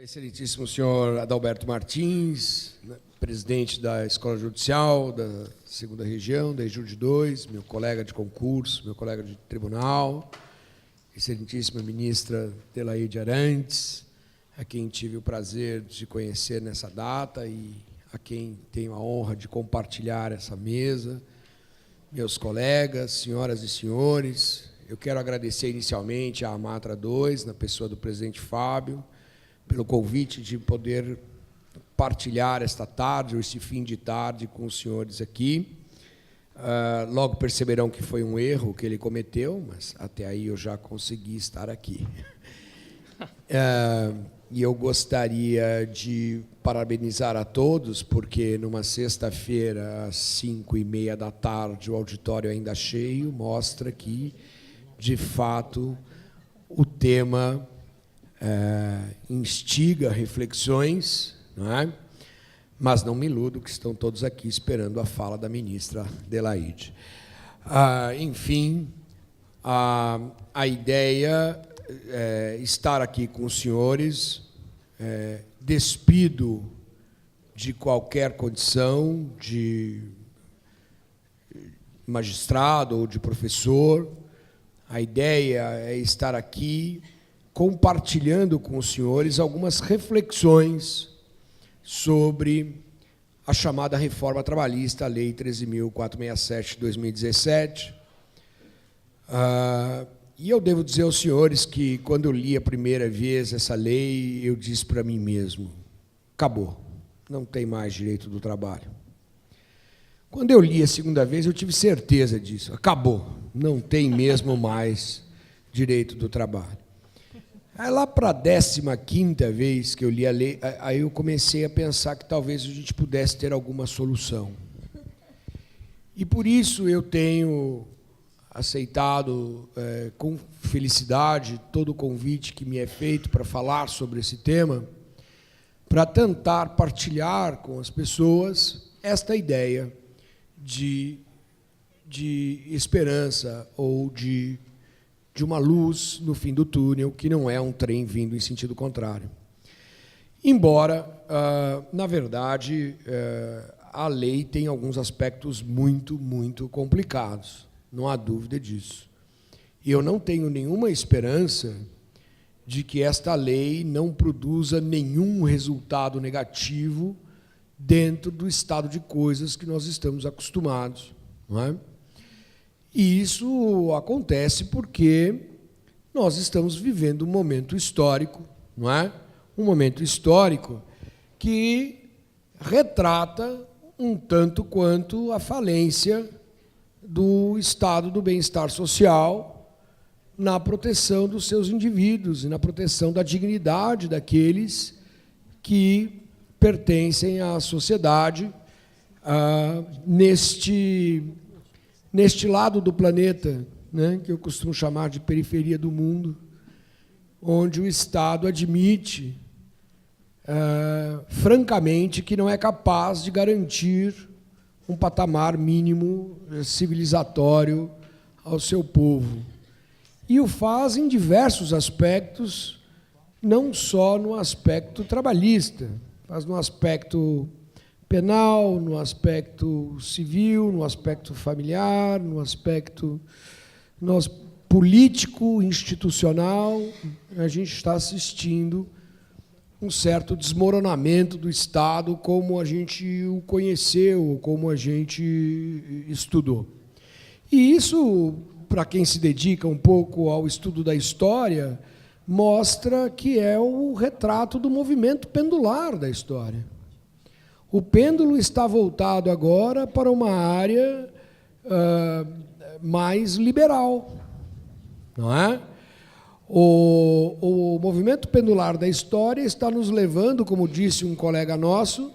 Excelentíssimo senhor Adalberto Martins, presidente da Escola Judicial da 2ª Região, da EJUD 2, meu colega de concurso, meu colega de tribunal, excelentíssima ministra Adelaide Arantes, a quem tive o prazer de conhecer nessa data e a quem tenho a honra de compartilhar essa mesa, meus colegas, senhoras e senhores, eu quero agradecer inicialmente à Amatra 2, na pessoa do presidente Fábio, pelo convite de poder partilhar esta tarde, ou este fim de tarde, com os senhores aqui. Logo perceberão que foi um erro que ele cometeu, mas até aí eu já consegui estar aqui. E eu gostaria de parabenizar a todos, porque numa sexta-feira, às 5h30 da tarde, o auditório ainda cheio, mostra que, de fato, o tema instiga reflexões, não é? Mas não me iludo que estão todos aqui esperando a fala da ministra Adelaide. Enfim, a ideia é estar aqui com os senhores, despido de qualquer condição de magistrado ou de professor. A ideia é estar aqui compartilhando com os senhores algumas reflexões sobre a chamada reforma trabalhista, a Lei 13.467 de 2017. E eu devo dizer aos senhores que, quando eu li a primeira vez essa lei, eu disse para mim mesmo, acabou, não tem mais direito do trabalho. Quando eu li a segunda vez, eu tive certeza disso, acabou, não tem mesmo mais direito do trabalho. Aí, lá para a 15ª vez que eu li a lei, aí eu comecei a pensar que talvez a gente pudesse ter alguma solução. E, por isso, eu tenho aceitado com felicidade todo o convite que me é feito para falar sobre esse tema, para tentar partilhar com as pessoas esta ideia de esperança ou de uma luz no fim do túnel, que não é um trem vindo em sentido contrário. Embora, na verdade, a lei tem alguns aspectos muito, muito complicados, não há dúvida disso. E eu não tenho nenhuma esperança de que esta lei não produza nenhum resultado negativo dentro do estado de coisas que nós estamos acostumados, não é? E isso acontece porque nós estamos vivendo um momento histórico, não é? Um momento histórico que retrata um tanto quanto a falência do estado do bem-estar social na proteção dos seus indivíduos e na proteção da dignidade daqueles que pertencem à sociedade, neste lado do planeta, né, que eu costumo chamar de periferia do mundo, onde o Estado admite, francamente, que não é capaz de garantir um patamar mínimo civilizatório ao seu povo. E o faz em diversos aspectos, não só no aspecto trabalhista, mas no aspecto penal, no aspecto civil, no aspecto familiar, no aspecto político, institucional. A gente está assistindo um certo desmoronamento do Estado como a gente o conheceu, como a gente estudou. E isso, para quem se dedica um pouco ao estudo da história, mostra que é o retrato do movimento pendular da história. O pêndulo está voltado agora para uma área mais liberal, não é? O movimento pendular da história está nos levando, como disse um colega nosso,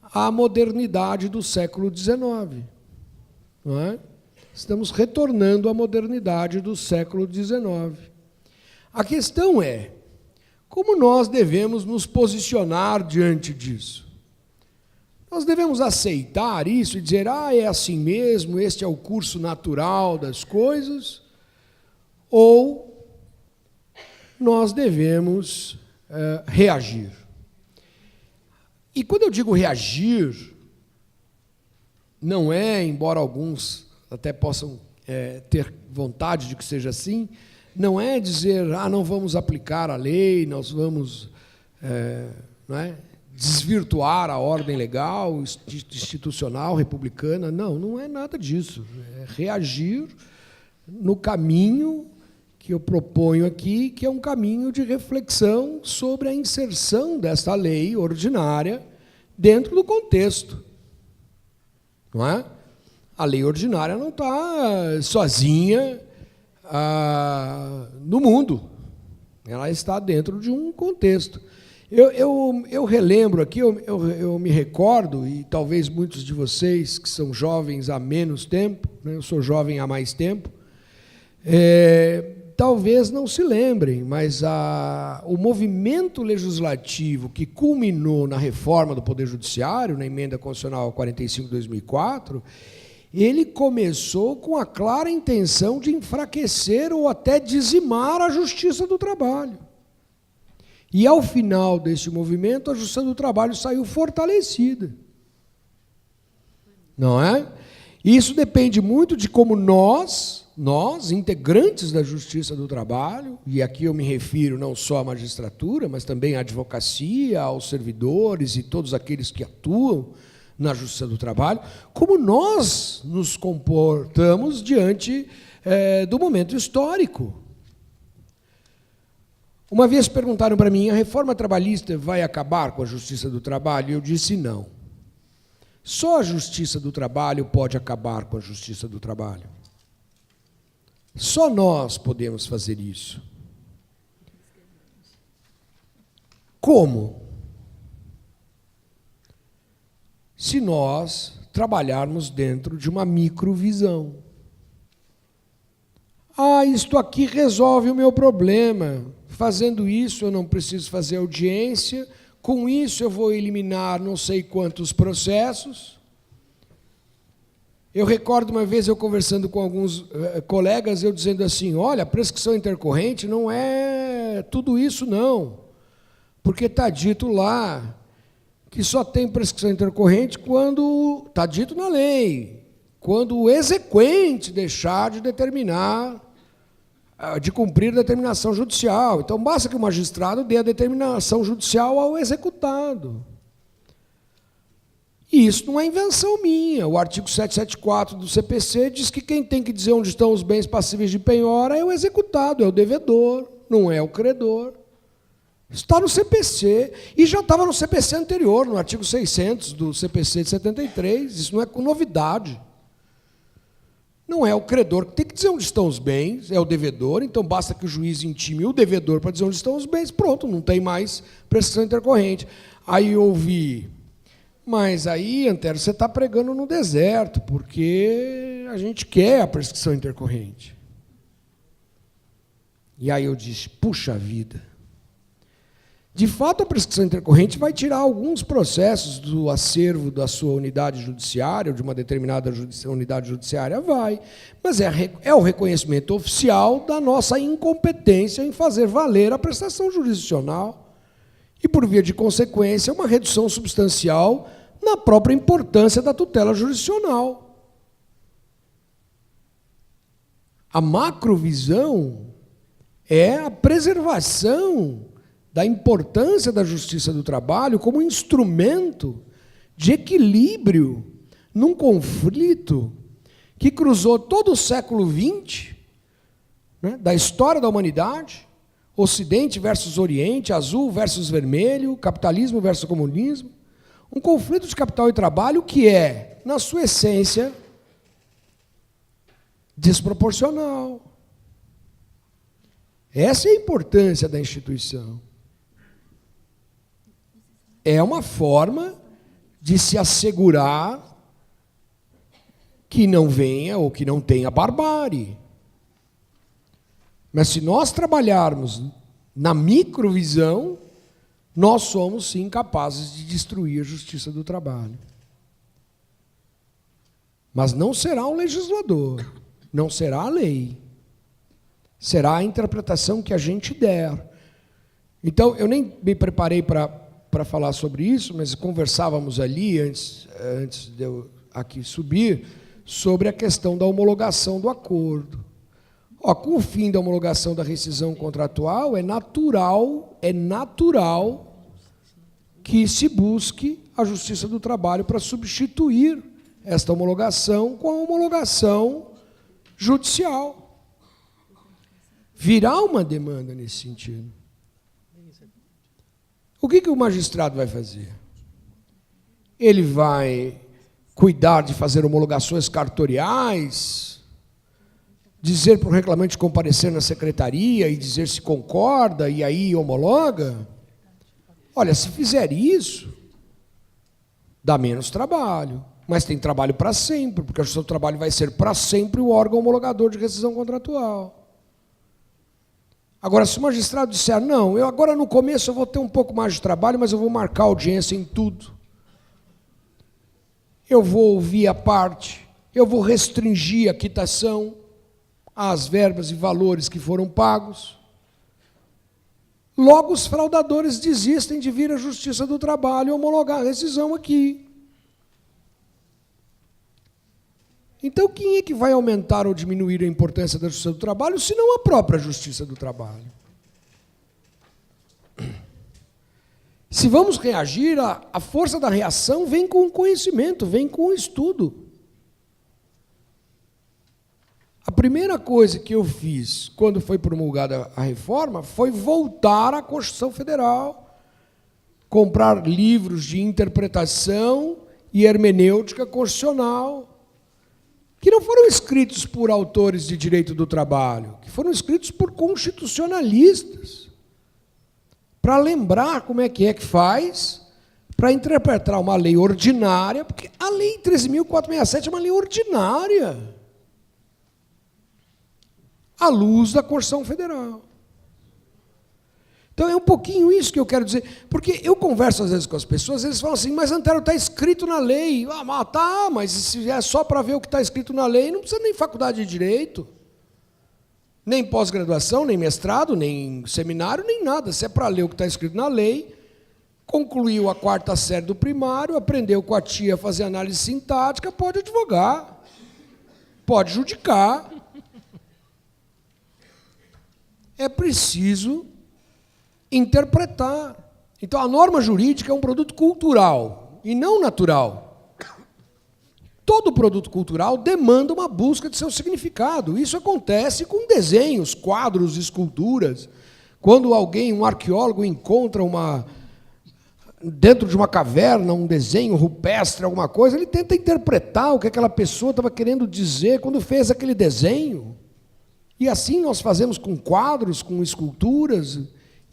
à modernidade do século XIX. Não é? Estamos retornando à modernidade do século XIX. A questão é, como nós devemos nos posicionar diante disso? Nós devemos aceitar isso e dizer, é assim mesmo, este é o curso natural das coisas, ou nós devemos reagir. E quando eu digo reagir, não é, embora alguns até possam ter vontade de que seja assim, não é dizer, não vamos aplicar a lei, nós vamos não é, desvirtuar a ordem legal, institucional, republicana. Não, não é nada disso. É reagir no caminho que eu proponho aqui, que é um caminho de reflexão sobre a inserção desta lei ordinária dentro do contexto. Não é? A lei ordinária não está sozinha no mundo. Ela está dentro de um contexto. Eu relembro aqui, eu me recordo, e talvez muitos de vocês que são jovens há menos tempo, né, eu sou jovem há mais tempo, talvez não se lembrem, mas o movimento legislativo que culminou na reforma do Poder Judiciário, na Emenda Constitucional 45 de 2004, ele começou com a clara intenção de enfraquecer ou até dizimar a Justiça do Trabalho. E, ao final desse movimento, a Justiça do Trabalho saiu fortalecida. Não é? Isso depende muito de como nós, integrantes da Justiça do Trabalho, e aqui eu me refiro não só à magistratura, mas também à advocacia, aos servidores e todos aqueles que atuam na Justiça do Trabalho, como nós nos comportamos diante do momento histórico. Uma vez perguntaram para mim, a reforma trabalhista vai acabar com a Justiça do Trabalho? E eu disse não. Só a Justiça do Trabalho pode acabar com a Justiça do Trabalho. Só nós podemos fazer isso. Como? Se nós trabalharmos dentro de uma microvisão. Isto aqui resolve o meu problema. Fazendo isso, eu não preciso fazer audiência. Com isso, eu vou eliminar não sei quantos processos. Eu recordo uma vez eu conversando com alguns colegas, eu dizendo assim, olha, a prescrição intercorrente não é tudo isso, não. Porque está dito lá que só tem prescrição intercorrente quando está dito na lei, quando o exequente deixar de determinar, de cumprir a determinação judicial. Então, basta que o magistrado dê a determinação judicial ao executado. E isso não é invenção minha. O artigo 774 do CPC diz que quem tem que dizer onde estão os bens passíveis de penhora é o executado, é o devedor, não é o credor. Está no CPC, e já estava no CPC anterior, no artigo 600 do CPC de 73, isso não é com novidade. Não é o credor que tem que dizer onde estão os bens, é o devedor, então basta que o juiz intime o devedor para dizer onde estão os bens, pronto, não tem mais prescrição intercorrente. Aí eu ouvi, mas aí, Antero, você está pregando no deserto, porque a gente quer a prescrição intercorrente. E aí eu disse, puxa vida, de fato, a prescrição intercorrente vai tirar alguns processos do acervo da sua unidade judiciária, ou de uma determinada unidade judiciária, vai. Mas é o reconhecimento oficial da nossa incompetência em fazer valer a prestação jurisdicional. E, por via de consequência, uma redução substancial na própria importância da tutela jurisdicional. A macrovisão é a preservação da importância da Justiça do Trabalho como instrumento de equilíbrio num conflito que cruzou todo o século XX, né, da história da humanidade, Ocidente versus Oriente, azul versus vermelho, capitalismo versus comunismo, um conflito de capital e trabalho que é, na sua essência, desproporcional. Essa é a importância da instituição. É uma forma de se assegurar que não venha ou que não tenha barbárie. Mas se nós trabalharmos na microvisão, nós somos, sim, capazes de destruir a Justiça do Trabalho. Mas não será o legislador, não será a lei. Será a interpretação que a gente der. Então, eu nem me preparei para falar sobre isso, mas conversávamos ali, antes de eu aqui subir, sobre a questão da homologação do acordo. Com o fim da homologação da rescisão contratual, é natural que se busque a Justiça do Trabalho para substituir esta homologação com a homologação judicial. Virá uma demanda nesse sentido. O que o magistrado vai fazer? Ele vai cuidar de fazer homologações cartoriais, dizer para o reclamante comparecer na secretaria e dizer se concorda e aí homologa? Olha, se fizer isso, dá menos trabalho, mas tem trabalho para sempre, porque o seu trabalho vai ser para sempre o órgão homologador de rescisão contratual. Agora, se o magistrado disser, não, eu agora no começo eu vou ter um pouco mais de trabalho, mas eu vou marcar audiência em tudo. Eu vou ouvir a parte, eu vou restringir a quitação às verbas e valores que foram pagos. Logo, os fraudadores desistem de vir à Justiça do Trabalho e homologar a rescisão aqui. Então, quem é que vai aumentar ou diminuir a importância da Justiça do Trabalho, se não a própria Justiça do Trabalho? Se vamos reagir, a força da reação vem com o conhecimento, vem com o estudo. A primeira coisa que eu fiz, quando foi promulgada a reforma, foi voltar à Constituição Federal, comprar livros de interpretação e hermenêutica constitucional, que não foram escritos por autores de direito do trabalho, que foram escritos por constitucionalistas, para lembrar como é que faz, para interpretar uma lei ordinária, porque a Lei 13.467 é uma lei ordinária, à luz da Constituição Federal. Então, é um pouquinho isso que eu quero dizer, porque eu converso às vezes com as pessoas, eles falam assim, mas Antero, está escrito na lei. Tá, mas se é só para ver o que está escrito na lei, não precisa nem faculdade de Direito, nem pós-graduação, nem mestrado, nem seminário, nem nada. Se é para ler o que está escrito na lei, concluiu a 4ª série do primário, aprendeu com a tia a fazer análise sintática, pode advogar, pode judicar. É preciso interpretar. Então, a norma jurídica é um produto cultural e não natural. Todo produto cultural demanda uma busca de seu significado. Isso acontece com desenhos, quadros, esculturas. Quando alguém, um arqueólogo, encontra dentro de uma caverna, um desenho rupestre, alguma coisa, ele tenta interpretar o que aquela pessoa estava querendo dizer quando fez aquele desenho. E assim nós fazemos com quadros, com esculturas,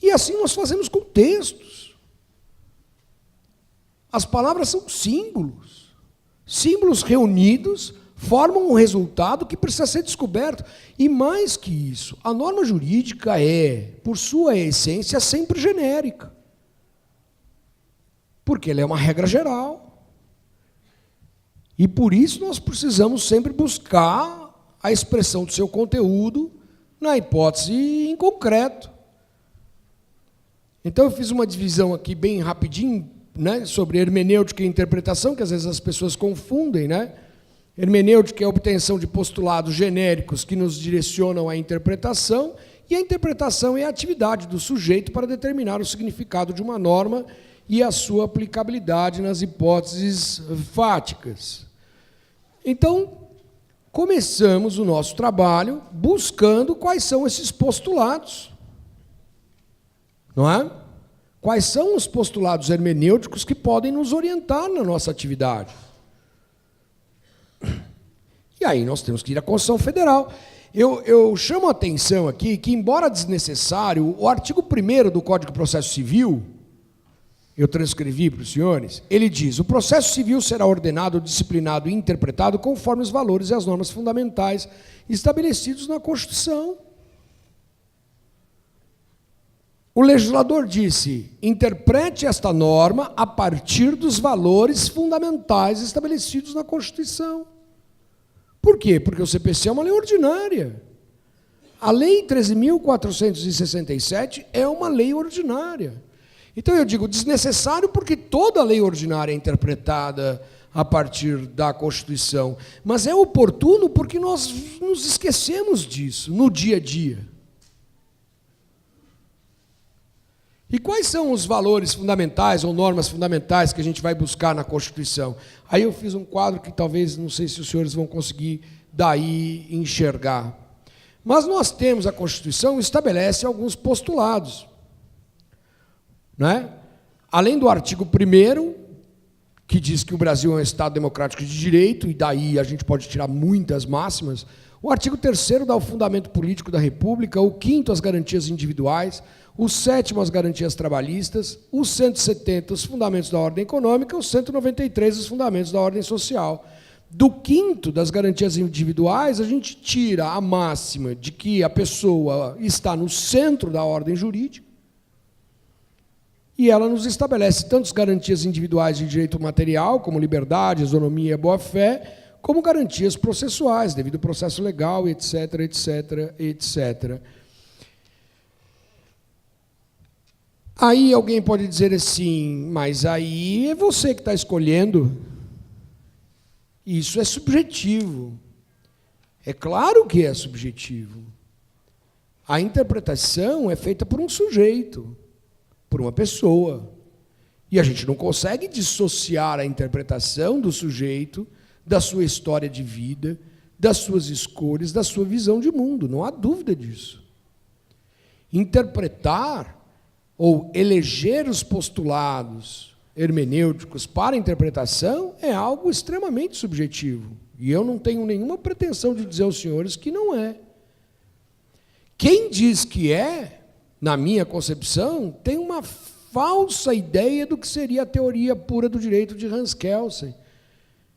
e assim nós fazemos com textos. As palavras são símbolos. Símbolos reunidos formam um resultado que precisa ser descoberto. E mais que isso, a norma jurídica é, por sua essência, sempre genérica. Porque ela é uma regra geral. E por isso nós precisamos sempre buscar a expressão do seu conteúdo na hipótese em concreto. Então, eu fiz uma divisão aqui bem rapidinho, né, sobre hermenêutica e interpretação, que às vezes as pessoas confundem, né? Hermenêutica é a obtenção de postulados genéricos que nos direcionam à interpretação, e a interpretação é a atividade do sujeito para determinar o significado de uma norma e a sua aplicabilidade nas hipóteses fáticas. Então, começamos o nosso trabalho buscando quais são esses postulados. Não é? Quais são os postulados hermenêuticos que podem nos orientar na nossa atividade? E aí nós temos que ir à Constituição Federal. Eu chamo a atenção aqui que, embora desnecessário, o artigo 1º do Código de Processo Civil, eu transcrevi para os senhores, ele diz: o processo civil será ordenado, disciplinado e interpretado conforme os valores e as normas fundamentais estabelecidos na Constituição. O legislador disse: interprete esta norma a partir dos valores fundamentais estabelecidos na Constituição. Por quê? Porque o CPC é uma lei ordinária. A Lei 13.467 é uma lei ordinária. Então, eu digo desnecessário porque toda lei ordinária é interpretada a partir da Constituição. Mas é oportuno porque nós nos esquecemos disso no dia a dia. E quais são os valores fundamentais ou normas fundamentais que a gente vai buscar na Constituição? Aí eu fiz um quadro que talvez, não sei se os senhores vão conseguir daí enxergar. Mas nós temos, a Constituição estabelece alguns postulados. Né? Além do artigo 1º, que diz que o Brasil é um Estado democrático de direito, e daí a gente pode tirar muitas máximas, o artigo 3º dá o fundamento político da República, o 5º as garantias individuais, o 7º as garantias trabalhistas, o 170 os fundamentos da ordem econômica, o 193 os fundamentos da ordem social. Do 5º das garantias individuais, a gente tira a máxima de que a pessoa está no centro da ordem jurídica, e ela nos estabelece tanto garantias individuais de direito material, como liberdade, isonomia e boa-fé, como garantias processuais, devido ao processo legal, etc., etc., etc. Aí alguém pode dizer assim, mas aí é você que está escolhendo. Isso é subjetivo. É claro que é subjetivo. A interpretação é feita por um sujeito, por uma pessoa. E a gente não consegue dissociar a interpretação do sujeito da sua história de vida, das suas escolhas, da sua visão de mundo. Não há dúvida disso. Interpretar ou eleger os postulados hermenêuticos para a interpretação é algo extremamente subjetivo. E eu não tenho nenhuma pretensão de dizer aos senhores que não é. Quem diz que é, na minha concepção, tem uma falsa ideia do que seria a teoria pura do direito de Hans Kelsen,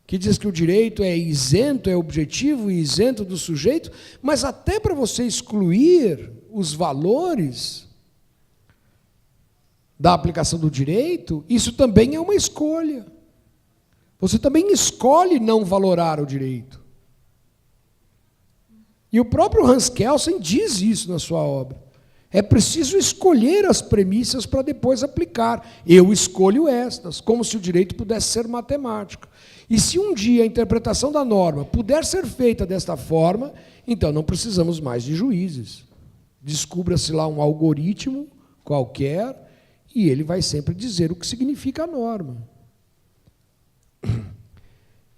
que diz que o direito é isento, é objetivo e isento do sujeito, mas até para você excluir os valores da aplicação do direito, isso também é uma escolha. Você também escolhe não valorar o direito. E o próprio Hans Kelsen diz isso na sua obra. É preciso escolher as premissas para depois aplicar. Eu escolho estas, como se o direito pudesse ser matemático. E se um dia a interpretação da norma puder ser feita desta forma, então não precisamos mais de juízes. Descubra-se lá um algoritmo qualquer e ele vai sempre dizer o que significa a norma.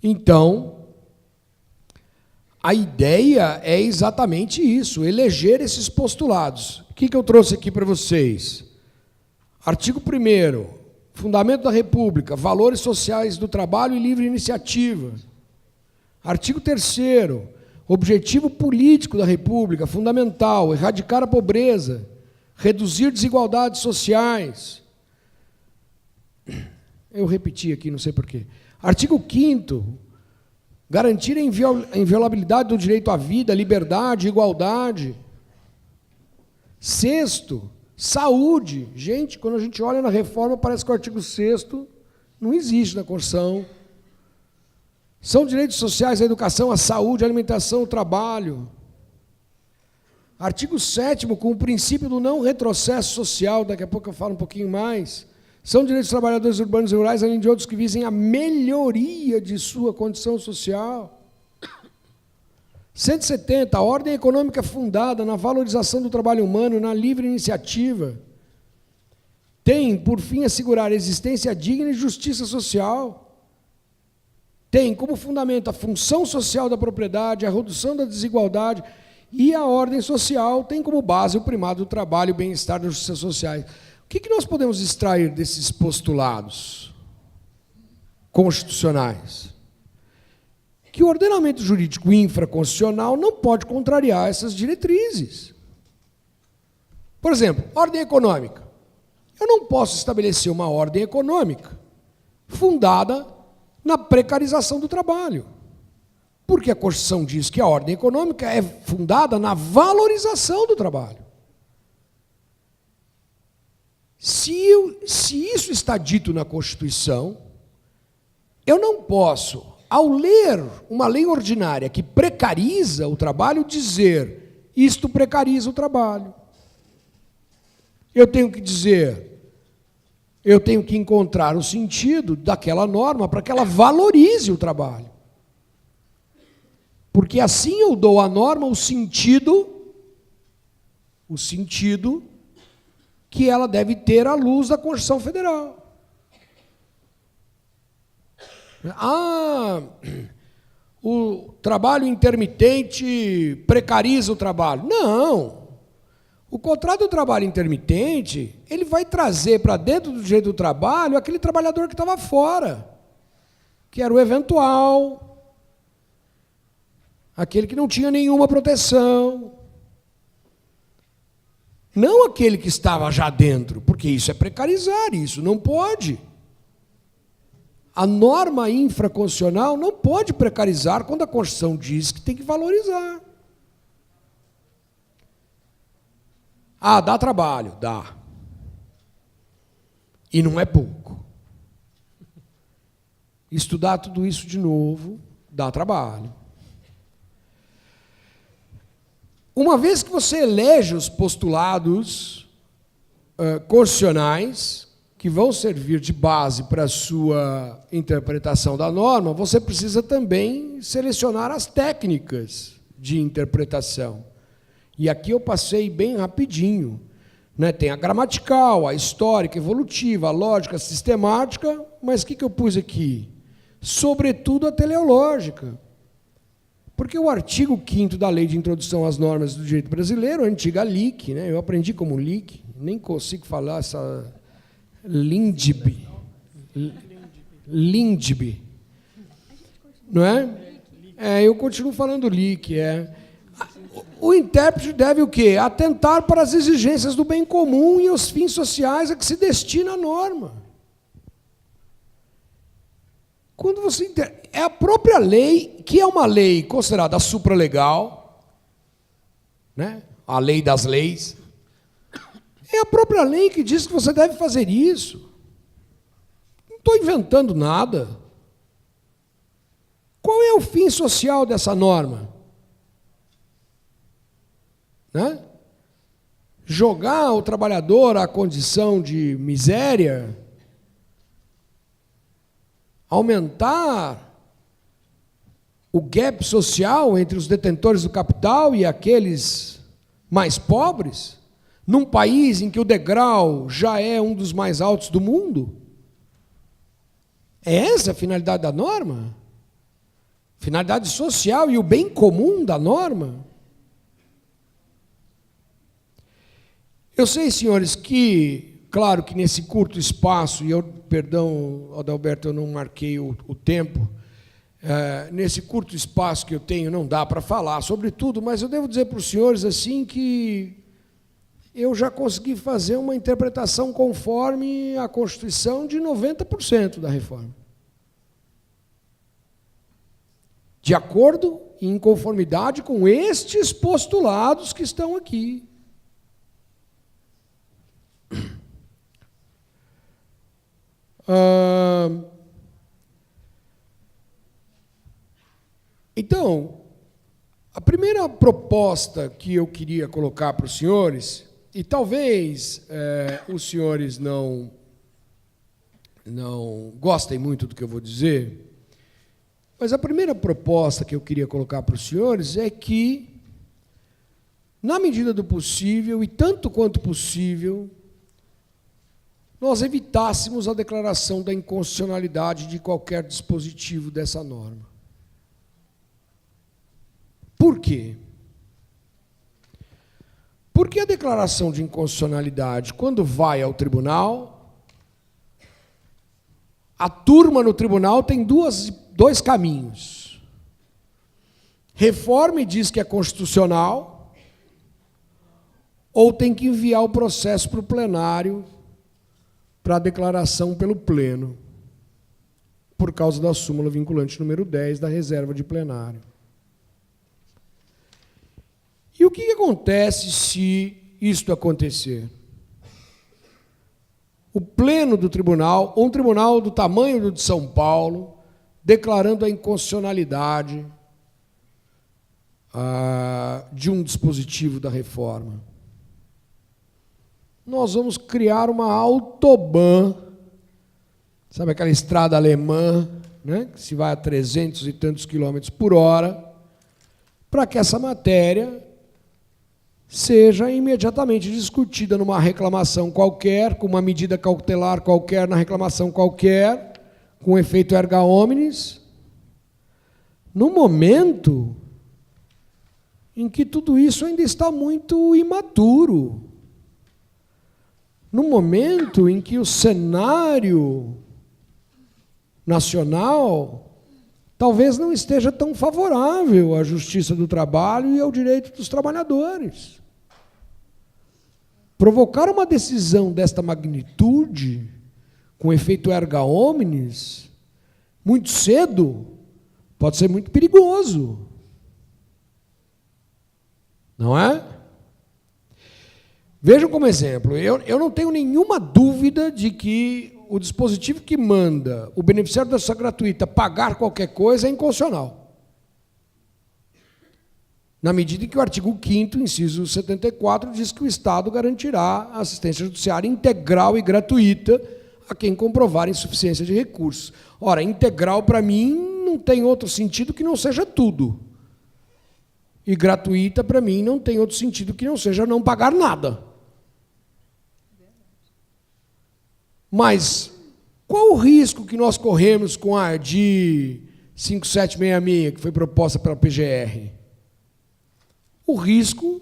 Então, a ideia é exatamente isso, eleger esses postulados. O que eu trouxe aqui para vocês? Artigo 1º, Fundamento da República, valores sociais do trabalho e livre iniciativa. Artigo 3º, objetivo político da República, fundamental, erradicar a pobreza, reduzir desigualdades sociais. Eu repeti aqui, não sei porquê. Artigo 5º, garantir a inviolabilidade do direito à vida, liberdade, igualdade. 6º, saúde. Gente, quando a gente olha na reforma, parece que o artigo 6º não existe na Constituição. São direitos sociais a educação, a saúde, a alimentação, o trabalho. Artigo 7º, com o princípio do não retrocesso social, daqui a pouco eu falo um pouquinho mais. São direitos dos trabalhadores urbanos e rurais, além de outros que visem a melhoria de sua condição social. 170, a ordem econômica fundada na valorização do trabalho humano, na livre iniciativa, tem, por fim, assegurar existência digna e justiça social. Tem como fundamento a função social da propriedade, a redução da desigualdade, e a ordem social tem como base o primado do trabalho, o bem-estar das justiças sociais. O que nós podemos extrair desses postulados constitucionais? Que o ordenamento jurídico infraconstitucional não pode contrariar essas diretrizes. Por exemplo, ordem econômica. Eu não posso estabelecer uma ordem econômica fundada na precarização do trabalho, porque a Constituição diz que a ordem econômica é fundada na valorização do trabalho. Se isso está dito na Constituição, eu não posso, ao ler uma lei ordinária que precariza o trabalho, dizer isto precariza o trabalho. Eu tenho que dizer, eu tenho que encontrar o sentido daquela norma para que ela valorize o trabalho. Porque assim eu dou à norma o sentido que ela deve ter à luz da Constituição Federal. O trabalho intermitente precariza o trabalho. Não. O contrato do trabalho intermitente, ele vai trazer para dentro do direito do trabalho aquele trabalhador que estava fora, que era o eventual, aquele que não tinha nenhuma proteção. Não aquele que estava já dentro, porque isso é precarizar, isso não pode. A norma infraconstitucional não pode precarizar quando a Constituição diz que tem que valorizar. Dá trabalho, dá. E não é pouco. Estudar tudo isso de novo dá trabalho. Uma vez que você elege os postulados constitucionais, que vão servir de base para a sua interpretação da norma, você precisa também selecionar as técnicas de interpretação. E aqui eu passei bem rapidinho. Tem a gramatical, a histórica, a evolutiva, a lógica, a sistemática, mas o que eu pus aqui? Sobretudo a teleológica. Porque o artigo 5º da Lei de Introdução às Normas do Direito Brasileiro, a antiga LIC, eu aprendi como LIC, nem consigo falar essa LINDB, não é? Eu continuo falando LIC, O intérprete deve o quê? Atentar para as exigências do bem comum e os fins sociais a que se destina a norma. Quando você é a própria lei, que é uma lei considerada supralegal, a lei das leis, é a própria lei que diz que você deve fazer isso. Não estou inventando nada. Qual é o fim social dessa norma? Jogar o trabalhador à condição de miséria? Aumentar o gap social entre os detentores do capital e aqueles mais pobres, num país em que o degrau já é um dos mais altos do mundo? É essa a finalidade da norma? Finalidade social e o bem comum da norma? Eu sei, senhores, que, claro que nesse curto espaço, e perdão, Adalberto, eu não marquei o tempo, nesse curto espaço que eu tenho não dá para falar sobre tudo, mas eu devo dizer para os senhores assim que eu já consegui fazer uma interpretação conforme a Constituição de 90% da reforma. De acordo e em conformidade com estes postulados que estão aqui. Então, a primeira proposta que eu queria colocar para os senhores, e talvez os senhores não gostem muito do que eu vou dizer, mas a primeira proposta que eu queria colocar para os senhores é que, na medida do possível, e tanto quanto possível, nós evitássemos a declaração da inconstitucionalidade de qualquer dispositivo dessa norma. Por quê? Porque a declaração de inconstitucionalidade, quando vai ao tribunal, a turma no tribunal tem dois caminhos. Reforma e diz que é constitucional, ou tem que enviar o processo para o plenário para a declaração pelo pleno, por causa da súmula vinculante número 10 da reserva de plenário. E o que acontece se isto acontecer? O pleno do tribunal, ou um tribunal do tamanho do de São Paulo, declarando a inconstitucionalidade de um dispositivo da reforma. Nós vamos criar uma autobahn, sabe aquela estrada alemã, né, que se vai a 300 e tantos quilômetros por hora, para que essa matéria seja imediatamente discutida numa reclamação qualquer, com uma medida cautelar qualquer, na reclamação qualquer, com efeito erga omnes, no momento em que tudo isso ainda está muito imaturo, no momento em que o cenário nacional talvez não esteja tão favorável à justiça do trabalho e ao direito dos trabalhadores. Provocar uma decisão desta magnitude, com efeito erga omnes, muito cedo, pode ser muito perigoso. Não é? Vejam como exemplo, eu não tenho nenhuma dúvida de que o dispositivo que manda o beneficiário da justiça gratuita pagar qualquer coisa é inconstitucional. Na medida em que o artigo 5º, inciso 74, diz que o Estado garantirá a assistência judiciária integral e gratuita a quem comprovar insuficiência de recursos. Ora, integral, para mim, não tem outro sentido que não seja tudo. E gratuita, para mim, não tem outro sentido que não seja não pagar nada. Mas qual o risco que nós corremos com a ARDI 5766, que foi proposta pela PGR? O risco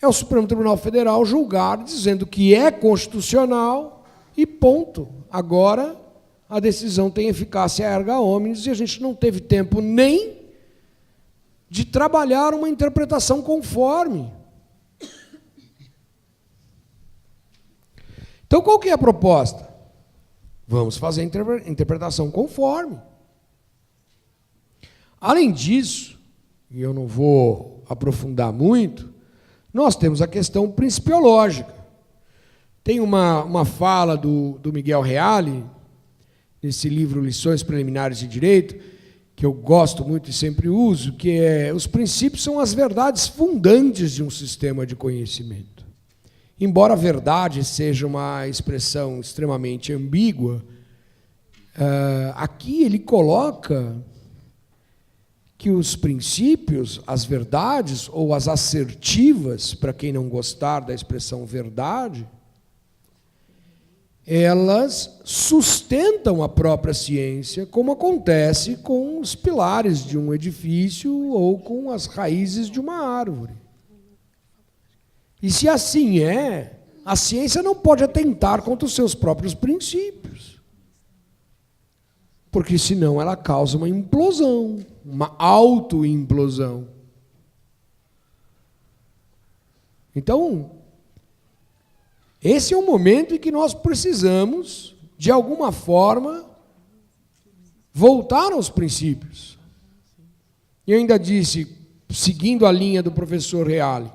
é o Supremo Tribunal Federal julgar dizendo que é constitucional e ponto. Agora a decisão tem eficácia erga omnes e a gente não teve tempo nem de trabalhar uma interpretação conforme. Então, qual que é a proposta? Vamos fazer a interpretação conforme. Além disso, e eu não vou aprofundar muito, nós temos a questão principiológica. Tem uma fala do Miguel Reale, nesse livro Lições Preliminares de Direito, que eu gosto muito e sempre uso, que é: os princípios são as verdades fundantes de um sistema de conhecimento. Embora a verdade seja uma expressão extremamente ambígua, aqui ele coloca que os princípios, as verdades, ou as assertivas, para quem não gostar da expressão verdade, elas sustentam a própria ciência, como acontece com os pilares de um edifício ou com as raízes de uma árvore. E se assim é, a ciência não pode atentar contra os seus próprios princípios, porque senão ela causa uma implosão, uma autoimplosão. Então, esse é o momento em que nós precisamos, de alguma forma, voltar aos princípios. E eu ainda disse, seguindo a linha do professor Reale,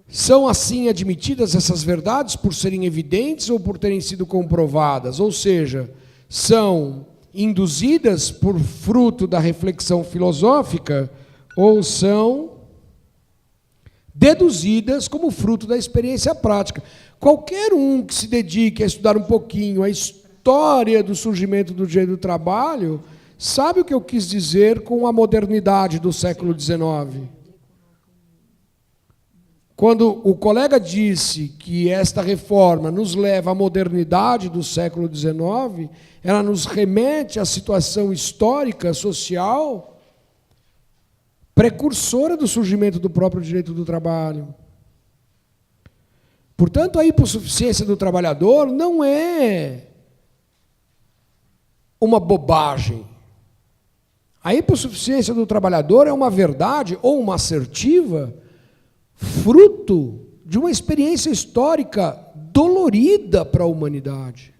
são assim admitidas essas verdades por serem evidentes ou por terem sido comprovadas? Ou seja, são induzidas por fruto da reflexão filosófica ou são deduzidas como fruto da experiência prática? Qualquer um que se dedique a estudar um pouquinho a história do surgimento do direito do trabalho sabe o que eu quis dizer com a modernidade do século XIX. Quando o colega disse que esta reforma nos leva à modernidade do século XIX, ela nos remete à situação histórica, social, precursora do surgimento do próprio direito do trabalho. Portanto, a hipossuficiência do trabalhador não é uma bobagem. A hipossuficiência do trabalhador é uma verdade ou uma assertiva fruto de uma experiência histórica dolorida para a humanidade.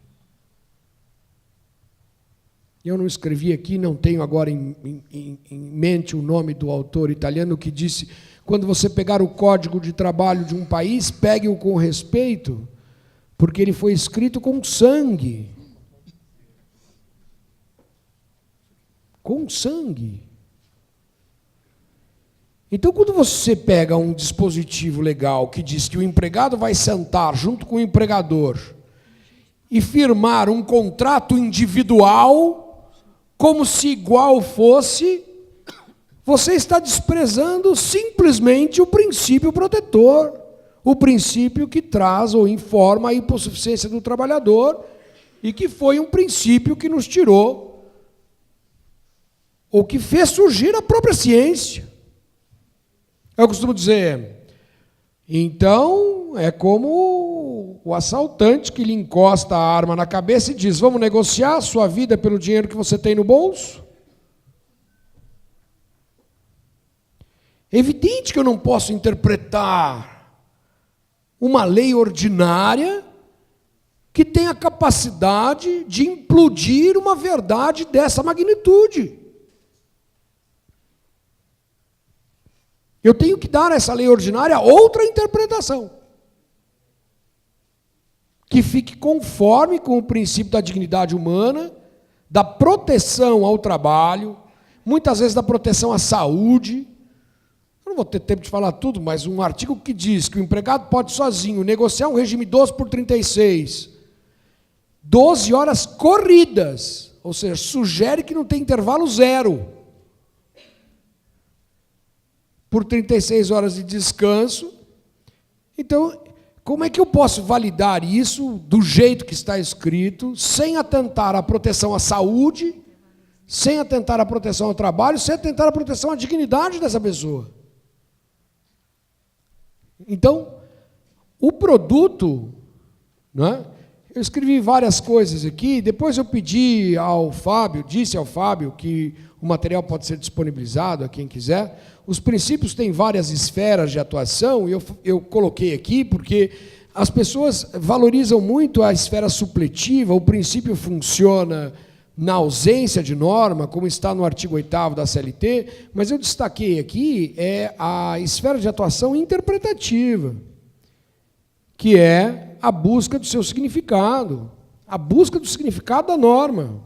Eu não escrevi aqui, não tenho agora em mente o nome do autor italiano que disse: quando você pegar o código de trabalho de um país, pegue-o com respeito, porque ele foi escrito com sangue. Com sangue. Então, quando você pega um dispositivo legal que diz que o empregado vai sentar junto com o empregador e firmar um contrato individual, como se igual fosse, você está desprezando simplesmente o princípio protetor, o princípio que traz ou informa a hipossuficiência do trabalhador e que foi um princípio que nos tirou, ou que fez surgir a própria ciência. Eu costumo dizer, então é como o assaltante que lhe encosta a arma na cabeça e diz: vamos negociar a sua vida pelo dinheiro que você tem no bolso? É evidente que eu não posso interpretar uma lei ordinária que tem a capacidade de implodir uma verdade dessa magnitude. Eu tenho que dar a essa lei ordinária outra interpretação, que fique conforme com o princípio da dignidade humana, da proteção ao trabalho, muitas vezes da proteção à saúde. Eu não vou ter tempo de falar tudo, mas um artigo que diz que o empregado pode sozinho negociar um regime 12 por 36, 12 horas corridas, ou seja, sugere que não tem intervalo zero, por 36 horas de descanso. Então, como é que eu posso validar isso do jeito que está escrito, sem atentar à proteção à saúde, sem atentar à proteção ao trabalho, sem atentar à proteção à dignidade dessa pessoa? Então, o produto, né? Eu escrevi várias coisas aqui, depois eu pedi ao Fábio, disse ao Fábio que o material pode ser disponibilizado a quem quiser. Os princípios têm várias esferas de atuação, e eu coloquei aqui porque as pessoas valorizam muito a esfera supletiva. O princípio funciona na ausência de norma, como está no artigo 8º da CLT, mas eu destaquei aqui a esfera de atuação interpretativa, que é a busca do seu significado, a busca do significado da norma.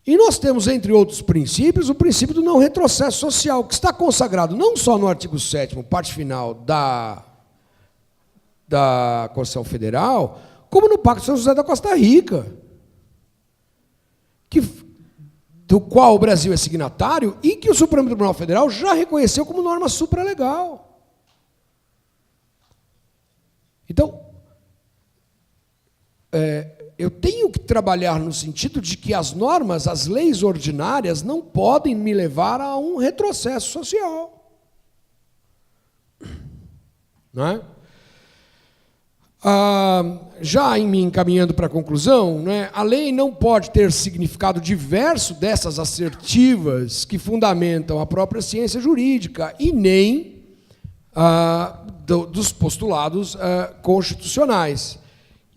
E nós temos, entre outros princípios, o princípio do não retrocesso social, que está consagrado não só no artigo 7º, parte final da Constituição Federal, como no Pacto de São José da Costa Rica, do qual o Brasil é signatário e que o Supremo Tribunal Federal já reconheceu como norma supralegal. Então, eu tenho que trabalhar no sentido de que as normas, as leis ordinárias, não podem me levar a um retrocesso social. Não é? Já em me encaminhando para a conclusão, né, a lei não pode ter significado diverso dessas assertivas que fundamentam a própria ciência jurídica e nem dos postulados constitucionais.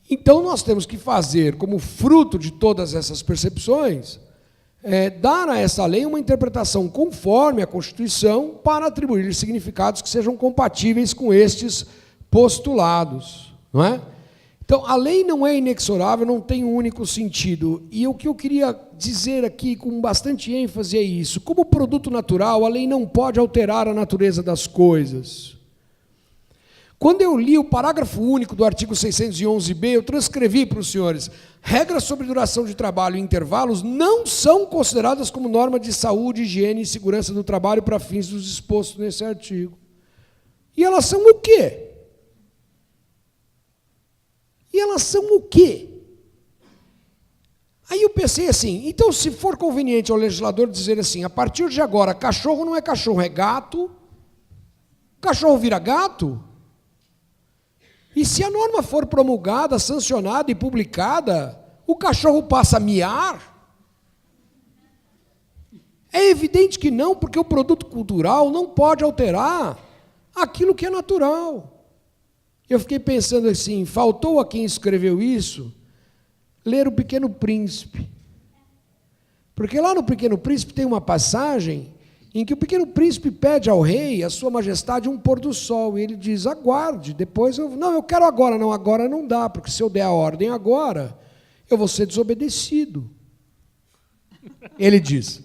Então, nós temos que fazer, como fruto de todas essas percepções, dar a essa lei uma interpretação conforme a Constituição para atribuir significados que sejam compatíveis com estes postulados. Não é? Então, a lei não é inexorável, não tem um único sentido. E o que eu queria dizer aqui com bastante ênfase é isso. Como produto natural, a lei não pode alterar a natureza das coisas. Quando eu li o parágrafo único do artigo 611b, eu transcrevi para os senhores: regras sobre duração de trabalho e intervalos não são consideradas como norma de saúde, higiene e segurança do trabalho para fins dos expostos nesse artigo. E elas são o quê? E elas são o quê? Aí eu pensei assim, então se for conveniente ao legislador dizer assim, a partir de agora, cachorro não é cachorro, é gato, cachorro vira gato? E se a norma for promulgada, sancionada e publicada, o cachorro passa a miar? É evidente que não, porque o produto cultural não pode alterar aquilo que é natural. Eu fiquei pensando assim, faltou a quem escreveu isso ler o Pequeno Príncipe. Porque lá no Pequeno Príncipe tem uma passagem em que o Pequeno Príncipe pede ao rei, a sua majestade, um pôr do sol, e ele diz, aguarde, depois eu quero agora. Não, agora não dá, porque se eu der a ordem agora, eu vou ser desobedecido. Ele diz.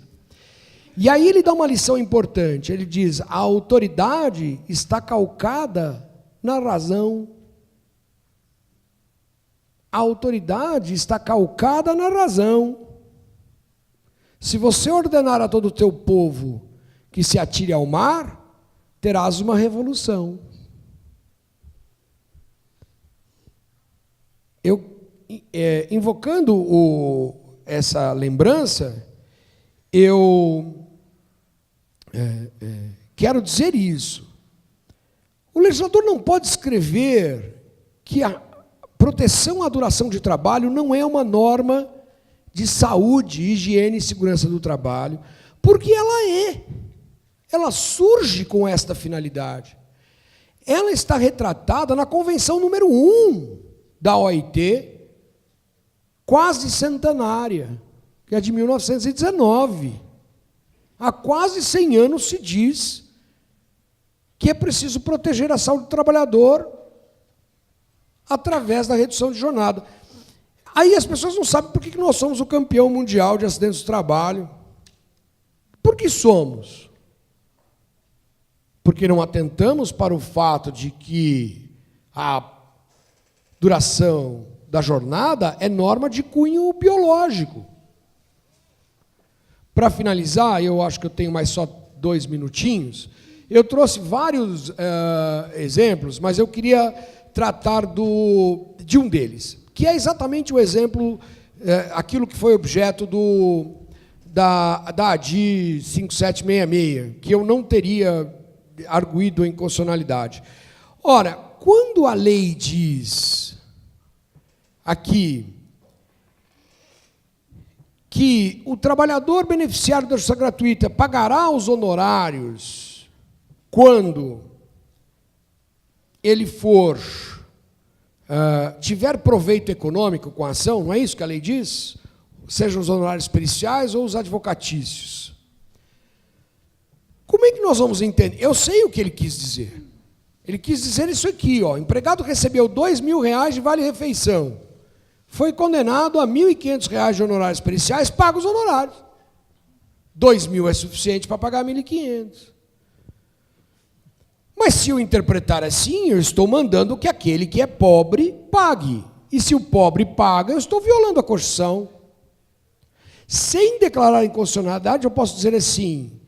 E aí ele dá uma lição importante, ele diz, a autoridade está calcada na razão. A autoridade está calcada na razão. Se você ordenar a todo o teu povo que se atire ao mar, terás uma revolução. Invocando essa lembrança, eu quero dizer isso. O legislador não pode escrever que a proteção à duração de trabalho não é uma norma de saúde, higiene e segurança do trabalho, porque ela é. Ela surge com esta finalidade. Ela está retratada na Convenção número 1 da OIT, quase centenária, que é de 1919. Há quase 100 anos se diz que é preciso proteger a saúde do trabalhador através da redução de jornada. Aí as pessoas não sabem por que nós somos o campeão mundial de acidentes de trabalho. Por que somos? Porque não atentamos para o fato de que a duração da jornada é norma de cunho biológico. Para finalizar, eu acho que eu tenho mais só 2 minutinhos, eu trouxe vários exemplos, mas eu queria tratar de um deles, que é exatamente o exemplo, aquilo que foi objeto da ADI 5766, que eu não teria arguído a inconstitucionalidade. Ora, quando a lei diz aqui que o trabalhador beneficiário da justiça gratuita pagará os honorários quando ele tiver proveito econômico com a ação, não é isso que a lei diz? Sejam os honorários periciais ou os advocatícios. Como é que nós vamos entender? Eu sei o que ele quis dizer. Ele quis dizer isso aqui, ó, empregado recebeu R$2.000 de vale-refeição, foi condenado a R$1.500 de honorários periciais, paga os honorários. 2.000 é suficiente para pagar 1.500. Mas se eu interpretar assim, eu estou mandando que aquele que é pobre pague. E se o pobre paga, eu estou violando a Constituição. Sem declarar inconstitucionalidade, eu posso dizer assim,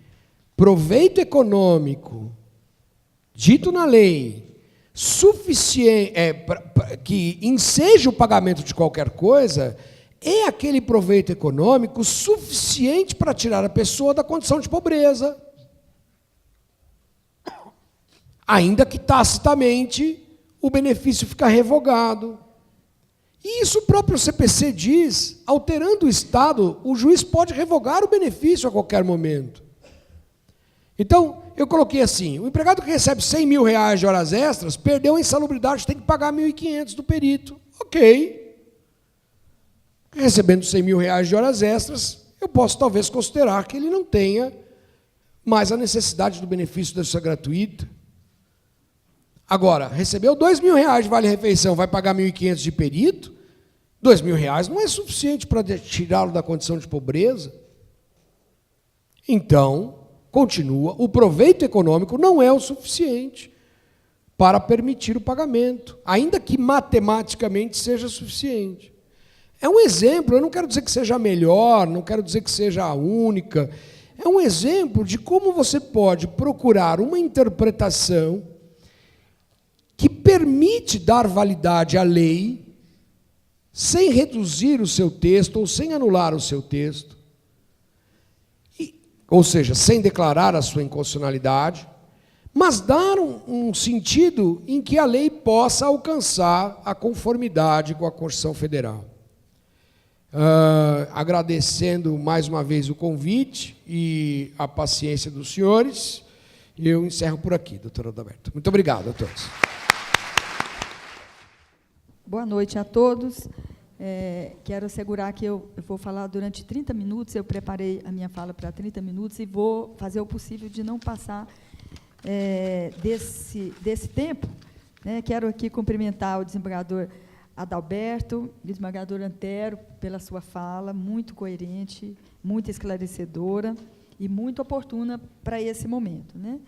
proveito econômico, dito na lei, suficiente, que enseja o pagamento de qualquer coisa, é aquele proveito econômico suficiente para tirar a pessoa da condição de pobreza. Ainda que tacitamente o benefício fica revogado. E isso o próprio CPC diz, alterando o Estado, o juiz pode revogar o benefício a qualquer momento. Então, eu coloquei assim, o empregado que recebe R$100.000 de horas extras, perdeu a insalubridade, tem que pagar 1.500 do perito. Ok. Recebendo R$100.000 de horas extras, eu posso talvez considerar que ele não tenha mais a necessidade do benefício da justiça gratuita. Agora, recebeu R$2.000 de vale-refeição, vai pagar 1.500 de perito? R$2.000 não é suficiente para tirá-lo da condição de pobreza. Então, continua, o proveito econômico não é o suficiente para permitir o pagamento, ainda que matematicamente seja suficiente. É um exemplo, eu não quero dizer que seja a melhor, não quero dizer que seja a única, é um exemplo de como você pode procurar uma interpretação que permite dar validade à lei sem reduzir o seu texto ou sem anular o seu texto, ou seja, sem declarar a sua inconstitucionalidade, mas dar um sentido em que a lei possa alcançar a conformidade com a Constituição Federal. Agradecendo mais uma vez o convite e a paciência dos senhores, eu encerro por aqui, doutora Adalberto. Muito obrigado a todos. Boa noite a todos. Quero assegurar que eu vou falar durante 30 minutos, eu preparei a minha fala para 30 minutos e vou fazer o possível de não passar desse tempo. Quero aqui cumprimentar o desembargador Adalberto, o desembargador Antero, pela sua fala, muito coerente, muito esclarecedora, e muito oportuna para esse momento, né?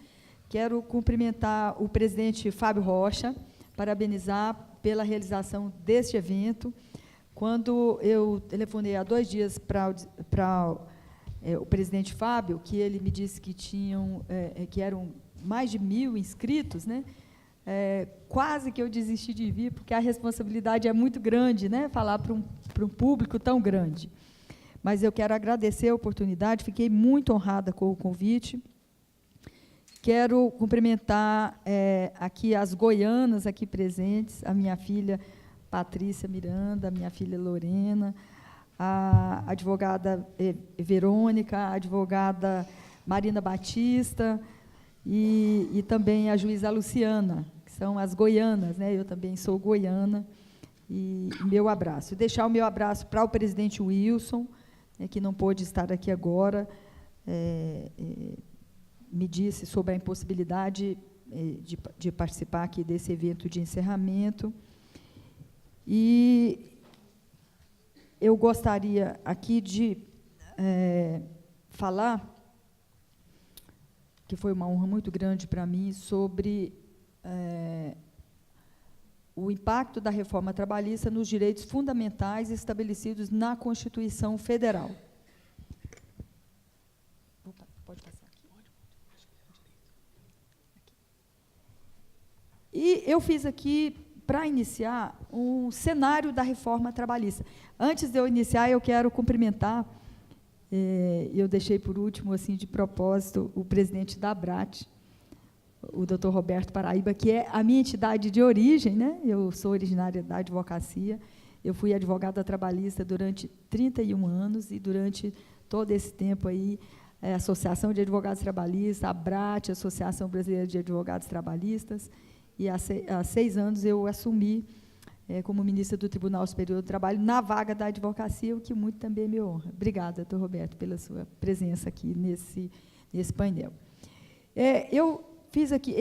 Quero cumprimentar o presidente Fábio Rocha, parabenizar pela realização deste evento. Quando eu telefonei há 2 dias para o presidente Fábio, que ele me disse que que eram mais de 1.000 inscritos, né? Quase que eu desisti de vir, porque a responsabilidade é muito grande, né? Falar para um público tão grande. Mas eu quero agradecer a oportunidade, fiquei muito honrada com o convite. Quero cumprimentar aqui as goianas aqui presentes, a minha filha Patrícia Miranda, a minha filha Lorena, a advogada Verônica, a advogada Marina Batista e também a juíza Luciana, que são as goianas, né? Eu também sou goiana, e meu abraço. Deixar o meu abraço para o presidente Wilson, que não pôde estar aqui agora, me disse sobre a impossibilidade de participar aqui desse evento de encerramento. E eu gostaria aqui de falar, que foi uma honra muito grande para mim, sobre o impacto da reforma trabalhista nos direitos fundamentais estabelecidos na Constituição Federal. Opa, pode passar aqui? E eu fiz aqui, para iniciar, um cenário da reforma trabalhista. Antes de eu iniciar, eu quero cumprimentar, eu deixei por último, assim, de propósito, o presidente da ABRAT, o doutor Roberto Paraíba, que é a minha entidade de origem, né? Eu sou originária da advocacia, eu fui advogada trabalhista durante 31 anos, e durante todo esse tempo aí, a Associação de Advogados Trabalhistas, a ABRAT, Associação Brasileira de Advogados Trabalhistas, e há 6 anos eu assumi como ministra do Tribunal Superior do Trabalho na vaga da advocacia, o que muito também me honra. Obrigada, doutor Roberto, pela sua presença aqui nesse painel. Eu fiz aqui,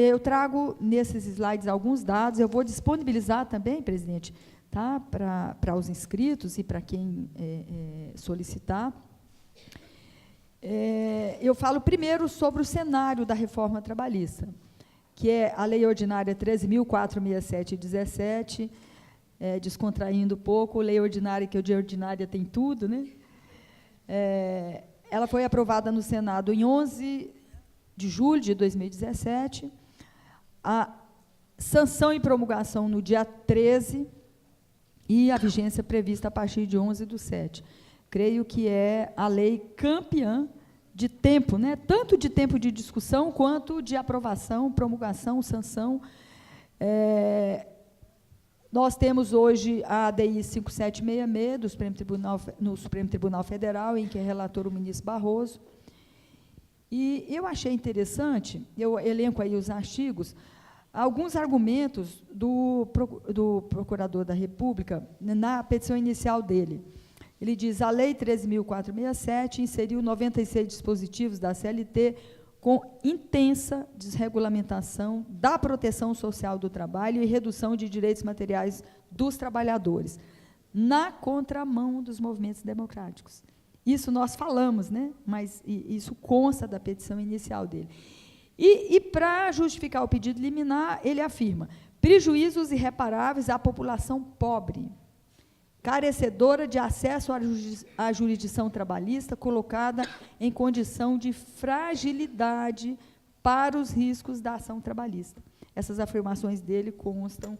eu trago nesses slides alguns dados, eu vou disponibilizar também, presidente, tá, para os inscritos e para quem solicitar. Eu falo primeiro sobre o cenário da reforma trabalhista, que é a Lei Ordinária 13.467/17, descontraindo um pouco, Lei Ordinária, que o de ordinária tem tudo, né? Ela foi aprovada no Senado em 11 de julho de 2017, a sanção e promulgação no dia 13, e a vigência prevista a partir de 11/7. Creio que é a lei campeã de tempo, né? Tanto de tempo de discussão, quanto de aprovação, promulgação, sanção. Nós temos hoje a ADI 5766 no Supremo Tribunal Federal, em que é relator o ministro Barroso. E eu achei interessante, eu elenco aí os artigos, alguns argumentos do Procurador da República na petição inicial dele. Ele diz: a Lei 13.467 inseriu 96 dispositivos da CLT com intensa desregulamentação da proteção social do trabalho e redução de direitos materiais dos trabalhadores, na contramão dos movimentos democráticos. Isso nós falamos, né? Mas isso consta da petição inicial dele. E para justificar o pedido liminar, ele afirma: prejuízos irreparáveis à população pobre, carecedora de acesso à jurisdição trabalhista, colocada em condição de fragilidade para os riscos da ação trabalhista. Essas afirmações dele constam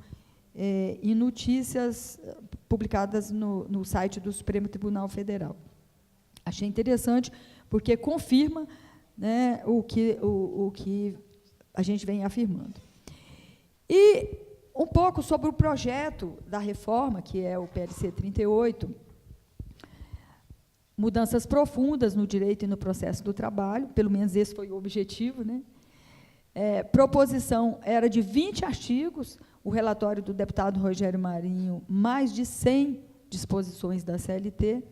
em notícias publicadas no site do Supremo Tribunal Federal. Achei interessante, porque confirma, né, o que a gente vem afirmando. E um pouco sobre o projeto da reforma, que é o PLC 38, mudanças profundas no direito e no processo do trabalho, pelo menos esse foi o objetivo, né? Proposição era de 20 artigos, o relatório do deputado Rogério Marinho, mais de 100 disposições da CLT,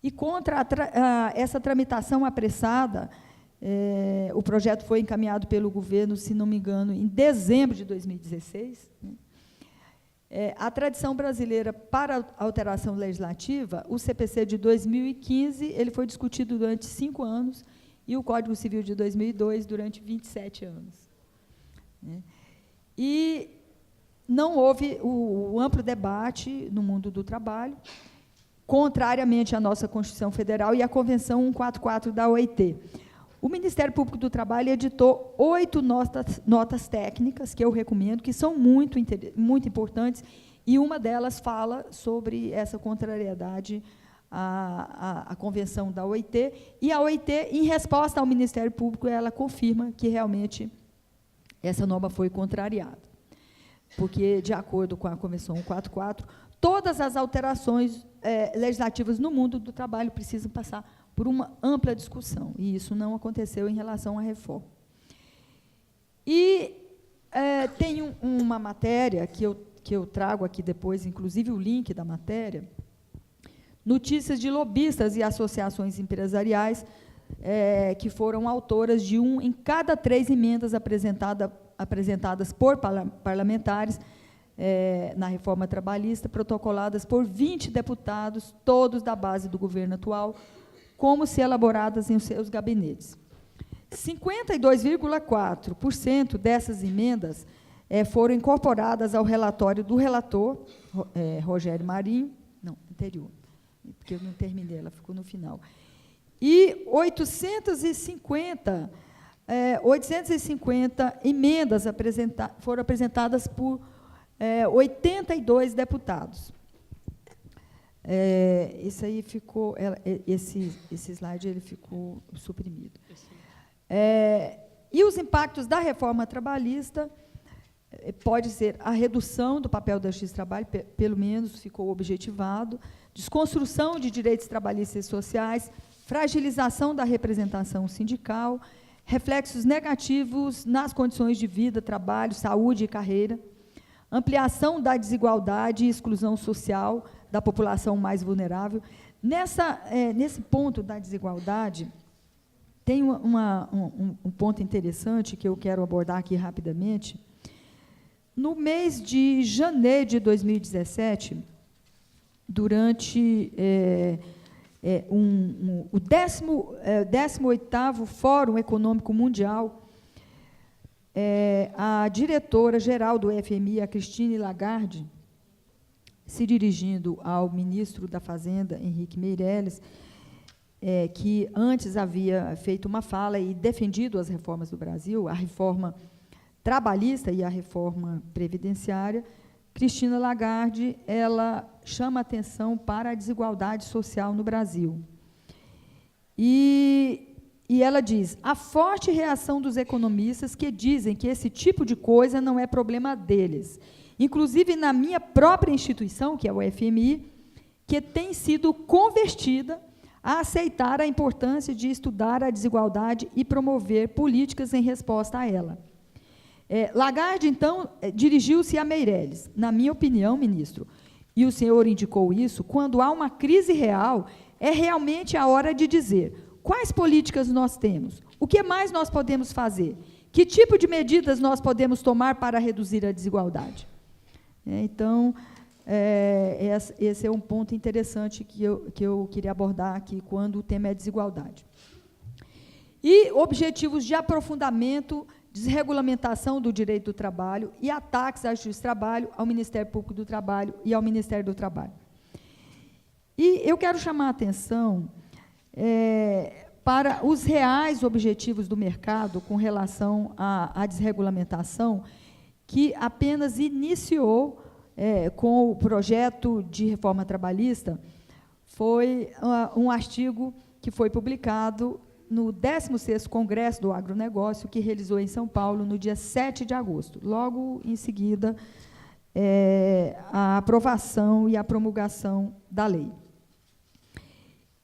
e contra essa tramitação apressada, o projeto foi encaminhado pelo governo, se não me engano, em dezembro de 2016, né? A tradição brasileira para a alteração legislativa, o CPC de 2015, ele foi discutido durante 5 anos, e o Código Civil de 2002 durante 27 anos. E não houve o amplo debate no mundo do trabalho, contrariamente à nossa Constituição Federal e à Convenção 144 da OIT. O Ministério Público do Trabalho editou 8 notas técnicas, que eu recomendo, que são muito importantes, e uma delas fala sobre essa contrariedade à Convenção da OIT, e a OIT, em resposta ao Ministério Público, ela confirma que realmente essa norma foi contrariada, porque, de acordo com a Convenção 144, todas as alterações legislativas no mundo do trabalho precisam passar por uma ampla discussão, e isso não aconteceu em relação à reforma. E tem uma matéria que eu trago aqui depois, inclusive o link da matéria, notícias de lobistas e associações empresariais que foram autoras de 1 em cada 3 emendas apresentadas por parlamentares na reforma trabalhista, protocoladas por 20 deputados, todos da base do governo atual, como se elaboradas em seus gabinetes. 52,4% dessas emendas foram incorporadas ao relatório do relator, Rogério Marinho, não, anterior, porque eu não terminei, ela ficou no final. E 850 emendas foram apresentadas por 82 deputados. Esse aí ficou, esse slide ele ficou suprimido. E os impactos da reforma trabalhista pode ser a redução do papel da Justiça do Trabalho, pelo menos ficou objetivado, desconstrução de direitos trabalhistas e sociais, fragilização da representação sindical, reflexos negativos nas condições de vida, trabalho, saúde e carreira, ampliação da desigualdade e exclusão social da população mais vulnerável. Nesse ponto da desigualdade, tem um ponto interessante que eu quero abordar aqui rapidamente. No mês de janeiro de 2017, durante o 18º Fórum Econômico Mundial, a diretora-geral do FMI, a Christine Lagarde, se dirigindo ao ministro da Fazenda, Henrique Meirelles, que antes havia feito uma fala e defendido as reformas do Brasil, a reforma trabalhista e a reforma previdenciária, Christine Lagarde, ela chama atenção para a desigualdade social no Brasil. E ela diz, a forte reação dos economistas que dizem que esse tipo de coisa não é problema deles. Inclusive, na minha própria instituição, que é o FMI, que tem sido convertida a aceitar a importância de estudar a desigualdade e promover políticas em resposta a ela. Lagarde, então, dirigiu-se a Meirelles. Na minha opinião, ministro, e o senhor indicou isso, quando há uma crise real, é realmente a hora de dizer quais políticas nós temos, o que mais nós podemos fazer, que tipo de medidas nós podemos tomar para reduzir a desigualdade. Então, esse é um ponto interessante que eu queria abordar aqui, quando o tema é desigualdade. E objetivos de aprofundamento, desregulamentação do direito do trabalho e ataques à Justiça do Trabalho, ao Ministério Público do Trabalho e ao Ministério do Trabalho. E eu quero chamar a atenção para os reais objetivos do mercado com relação à desregulamentação, que apenas iniciou com o projeto de reforma trabalhista. Foi um artigo que foi publicado no 16º Congresso do Agronegócio, que realizou em São Paulo no dia 7 de agosto. Logo em seguida, a aprovação e a promulgação da lei.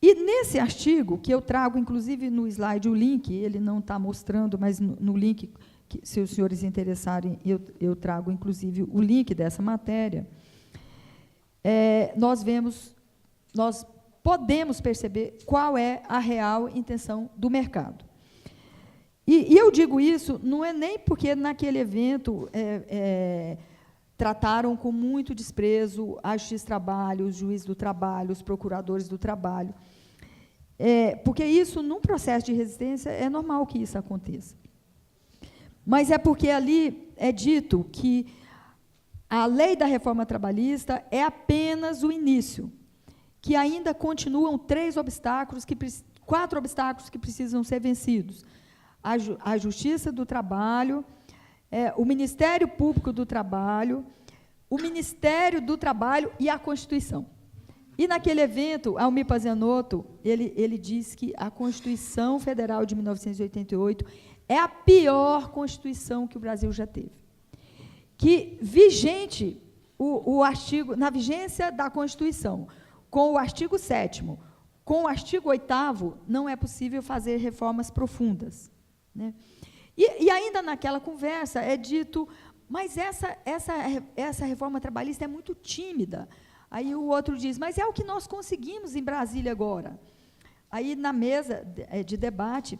E nesse artigo, que eu trago, inclusive, no slide o link, ele não está mostrando, mas no link, se os senhores interessarem, eu trago, inclusive, o link dessa matéria, nós podemos perceber qual é a real intenção do mercado. E eu digo isso, não é nem porque naquele evento trataram com muito desprezo a Justiça do Trabalho, os juízes do trabalho, os procuradores do trabalho. Porque isso, num processo de resistência, é normal que isso aconteça. Mas é porque ali é dito que a lei da reforma trabalhista é apenas o início, que ainda continuam 4 obstáculos que precisam ser vencidos. A Justiça do Trabalho, o Ministério Público do Trabalho, o Ministério do Trabalho e a Constituição. E, naquele evento, Almir Pazianotto, ele diz que a Constituição Federal de 1988 é a pior Constituição que o Brasil já teve. Que, vigente, na vigência da Constituição, com o artigo 7º, com o artigo 8º, não é possível fazer reformas profundas, né? E ainda naquela conversa é dito, mas essa reforma trabalhista é muito tímida. Aí o outro diz, mas é o que nós conseguimos em Brasília agora. Aí, na mesa de debate,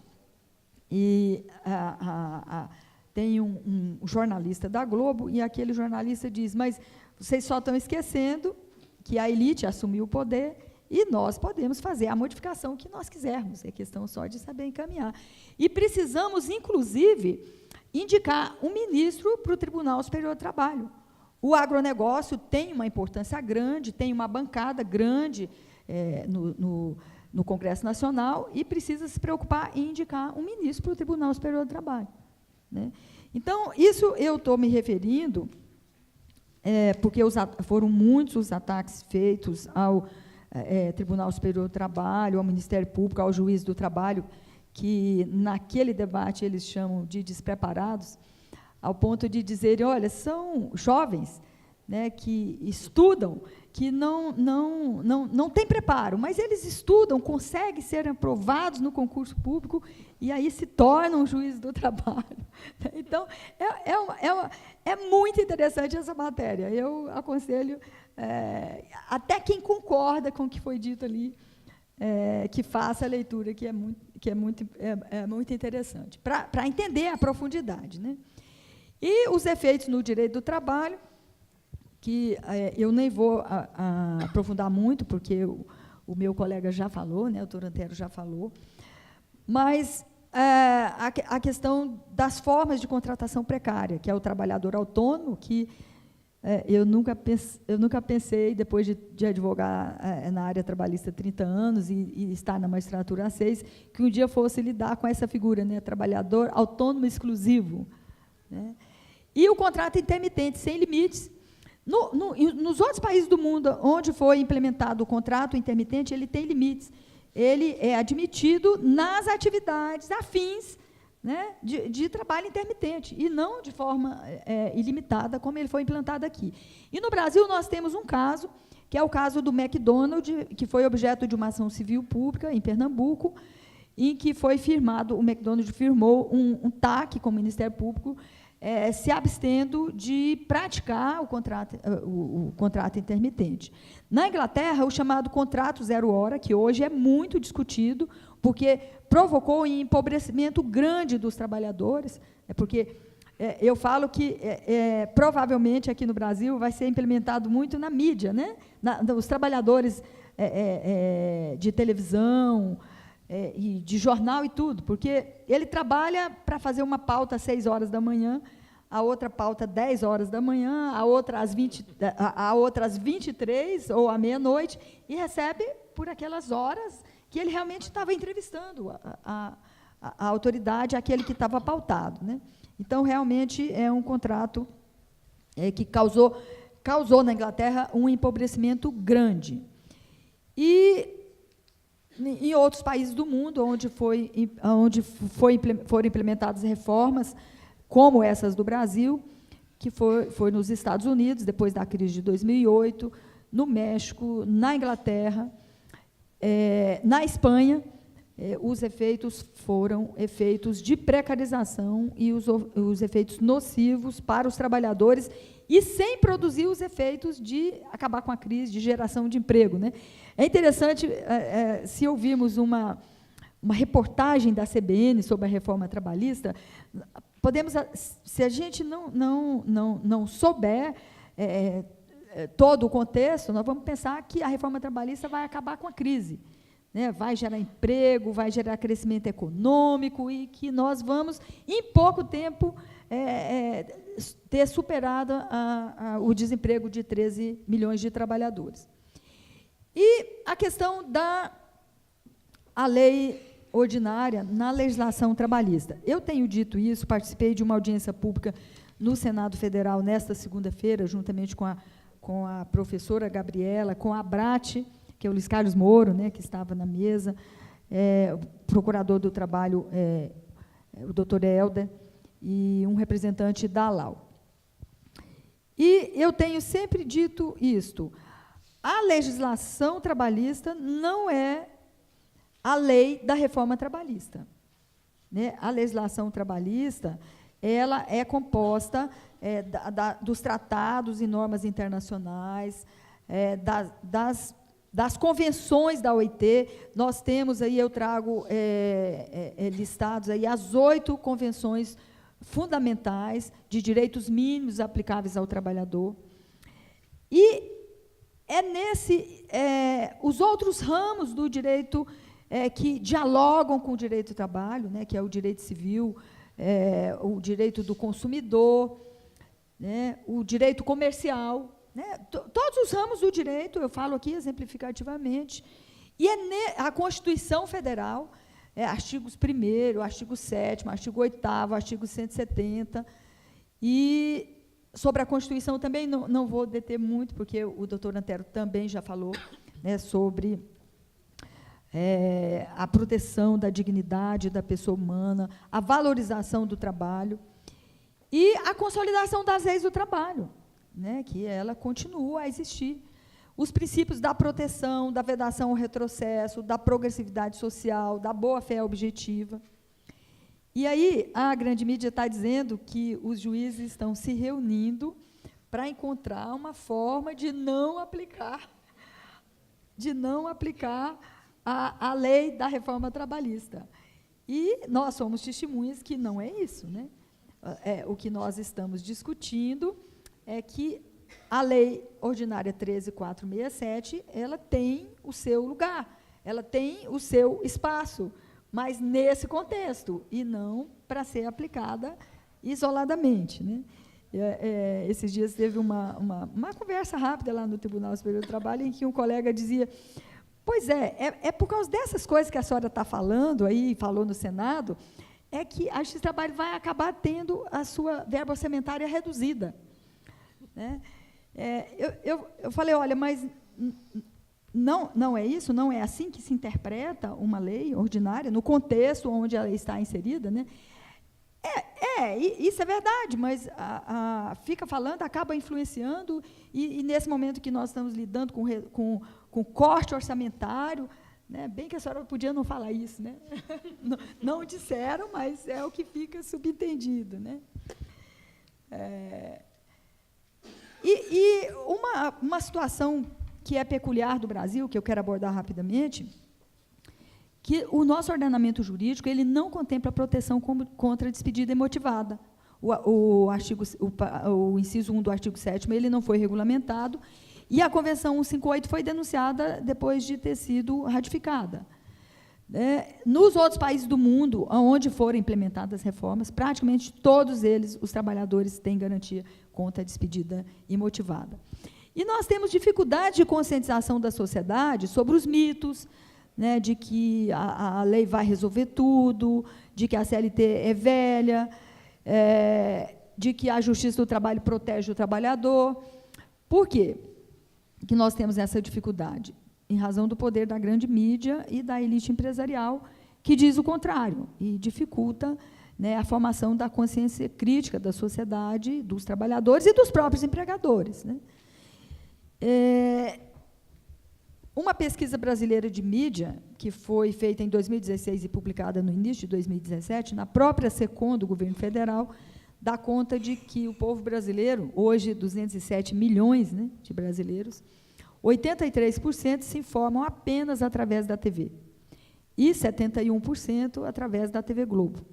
tem um jornalista da Globo, e aquele jornalista diz, mas vocês só estão esquecendo que a elite assumiu o poder e nós podemos fazer a modificação que nós quisermos, é questão só de saber encaminhar. E precisamos, inclusive, indicar um ministro para o Tribunal Superior do Trabalho. O agronegócio tem uma importância grande, tem uma bancada grande no Congresso Nacional e precisa se preocupar em indicar um ministro para o Tribunal Superior do Trabalho, né? Então, isso eu estou me referindo, porque foram muitos os ataques feitos ao Tribunal Superior do Trabalho, ao Ministério Público, ao Juiz do Trabalho, que, naquele debate, eles chamam de despreparados, ao ponto de dizerem, olha, são jovens, né, que estudam, que não têm preparo, mas eles estudam, conseguem ser aprovados no concurso público e aí se tornam juízes do trabalho. Então, é muito interessante essa matéria. Eu aconselho, até quem concorda com o que foi dito ali, que faça a leitura, que é muito interessante, para entender a profundidade, né? E os efeitos no direito do trabalho, que eu nem vou aprofundar muito, porque o meu colega já falou, né, o doutor Antero já falou, mas a questão das formas de contratação precária, que é o trabalhador autônomo, que eu nunca pensei, depois de advogar na área trabalhista há 30 anos e estar na magistratura há 6, que um dia fosse lidar com essa figura, né, trabalhador autônomo exclusivo, né? E o contrato intermitente, sem limites. Nos outros países do mundo onde foi implementado o contrato intermitente, ele tem limites. Ele é admitido nas atividades afins, né, de trabalho intermitente, e não de forma ilimitada, como ele foi implantado aqui. E, no Brasil, nós temos um caso, que é o caso do McDonald's, que foi objeto de uma ação civil pública em Pernambuco, em que foi firmado, o McDonald's firmou um TAC com o Ministério Público, se abstendo de praticar o contrato intermitente. Na Inglaterra, o chamado contrato zero hora, que hoje é muito discutido, porque provocou um empobrecimento grande dos trabalhadores, porque eu falo que provavelmente aqui no Brasil vai ser implementado muito na mídia, né? Os trabalhadores de televisão, e de jornal e tudo, porque ele trabalha para fazer uma pauta às 6 horas da manhã, a outra pauta às 10 horas da manhã, a outra às 23 ou à meia-noite, e recebe por aquelas horas que ele realmente estava entrevistando a autoridade, aquele que estava pautado, né? Então, realmente, é um contrato que causou na Inglaterra um empobrecimento grande. E em outros países do mundo, onde foram implementadas reformas, como essas do Brasil, que foi nos Estados Unidos, depois da crise de 2008, no México, na Inglaterra, na Espanha, os efeitos foram efeitos de precarização e os efeitos nocivos para os trabalhadores, e sem produzir os efeitos de acabar com a crise, de geração de emprego, né? É interessante, se ouvirmos uma reportagem da CBN sobre a reforma trabalhista, se a gente não souber todo o contexto, nós vamos pensar que a reforma trabalhista vai acabar com a crise, né? Vai gerar emprego, vai gerar crescimento econômico e que nós vamos, em pouco tempo, ter superado o desemprego de 13 milhões de trabalhadores. E a questão da lei ordinária na legislação trabalhista. Eu tenho dito isso, participei de uma audiência pública no Senado Federal nesta segunda-feira, juntamente com a professora Gabriela, com a Abrat, que é o Luiz Carlos Moro, né, que estava na mesa, o procurador do trabalho, o doutor Helder, e um representante da ALAU. E eu tenho sempre dito isto: a legislação trabalhista não é a lei da reforma trabalhista, né? A legislação trabalhista, ela é composta dos tratados e normas internacionais, das convenções da OIT. Nós temos aí, eu trago listados aí as 8 convenções fundamentais de direitos mínimos aplicáveis ao trabalhador. E os outros ramos do direito que dialogam com o direito do trabalho, né, que é o direito civil, o direito do consumidor, né, o direito comercial, né, todos os ramos do direito, eu falo aqui exemplificativamente, e a Constituição Federal, artigos 1º, artigo 7º, artigo 8º, artigo 170, e sobre a Constituição também não vou deter muito, porque o doutor Antero também já falou, né, sobre a proteção da dignidade da pessoa humana, a valorização do trabalho e a consolidação das leis do trabalho, né, que ela continua a existir. Os princípios da proteção, da vedação ao retrocesso, da progressividade social, da boa-fé objetiva. E aí a grande mídia está dizendo que os juízes estão se reunindo para encontrar uma forma de não aplicar a lei da reforma trabalhista. E nós somos testemunhas que não é isso, né? O que nós estamos discutindo é que a Lei Ordinária 13.467, ela tem o seu lugar, ela tem o seu espaço, mas nesse contexto, e não para ser aplicada isoladamente, né? Esses dias teve uma conversa rápida lá no Tribunal Superior do Trabalho, em que um colega dizia: pois é por causa dessas coisas que a senhora está falando aí, falou no Senado, é que a Justiça do Trabalho vai acabar tendo a sua verba orçamentária reduzida, né? Eu falei: olha, mas não é isso, não é assim que se interpreta uma lei ordinária, no contexto onde ela está inserida, né? Isso é verdade, mas fica falando, acaba influenciando, e nesse momento que nós estamos lidando com corte orçamentário, né, bem que a senhora podia não falar isso, né? Não disseram, mas é o que fica subentendido, né? E uma situação que é peculiar do Brasil, que eu quero abordar rapidamente, que o nosso ordenamento jurídico ele não contempla proteção contra a despedida imotivada. O inciso 1 do artigo 7º, ele não foi regulamentado, e a Convenção 158 foi denunciada depois de ter sido ratificada. Nos outros países do mundo, onde foram implementadas reformas, praticamente todos eles, os trabalhadores têm garantia contra a despedida imotivada. E nós temos dificuldade de conscientização da sociedade sobre os mitos, né, de que a lei vai resolver tudo, de que a CLT é velha, de que a Justiça do Trabalho protege o trabalhador. Por quê que nós temos essa dificuldade? Em razão do poder da grande mídia e da elite empresarial, que diz o contrário, e dificulta, né, a formação da consciência crítica da sociedade, dos trabalhadores e dos próprios empregadores, né? Uma pesquisa brasileira de mídia, que foi feita em 2016 e publicada no início de 2017, na própria SECOM do governo federal, dá conta de que o povo brasileiro, hoje 207 milhões, né, de brasileiros, 83% se informam apenas através da TV e 71% através da TV Globo.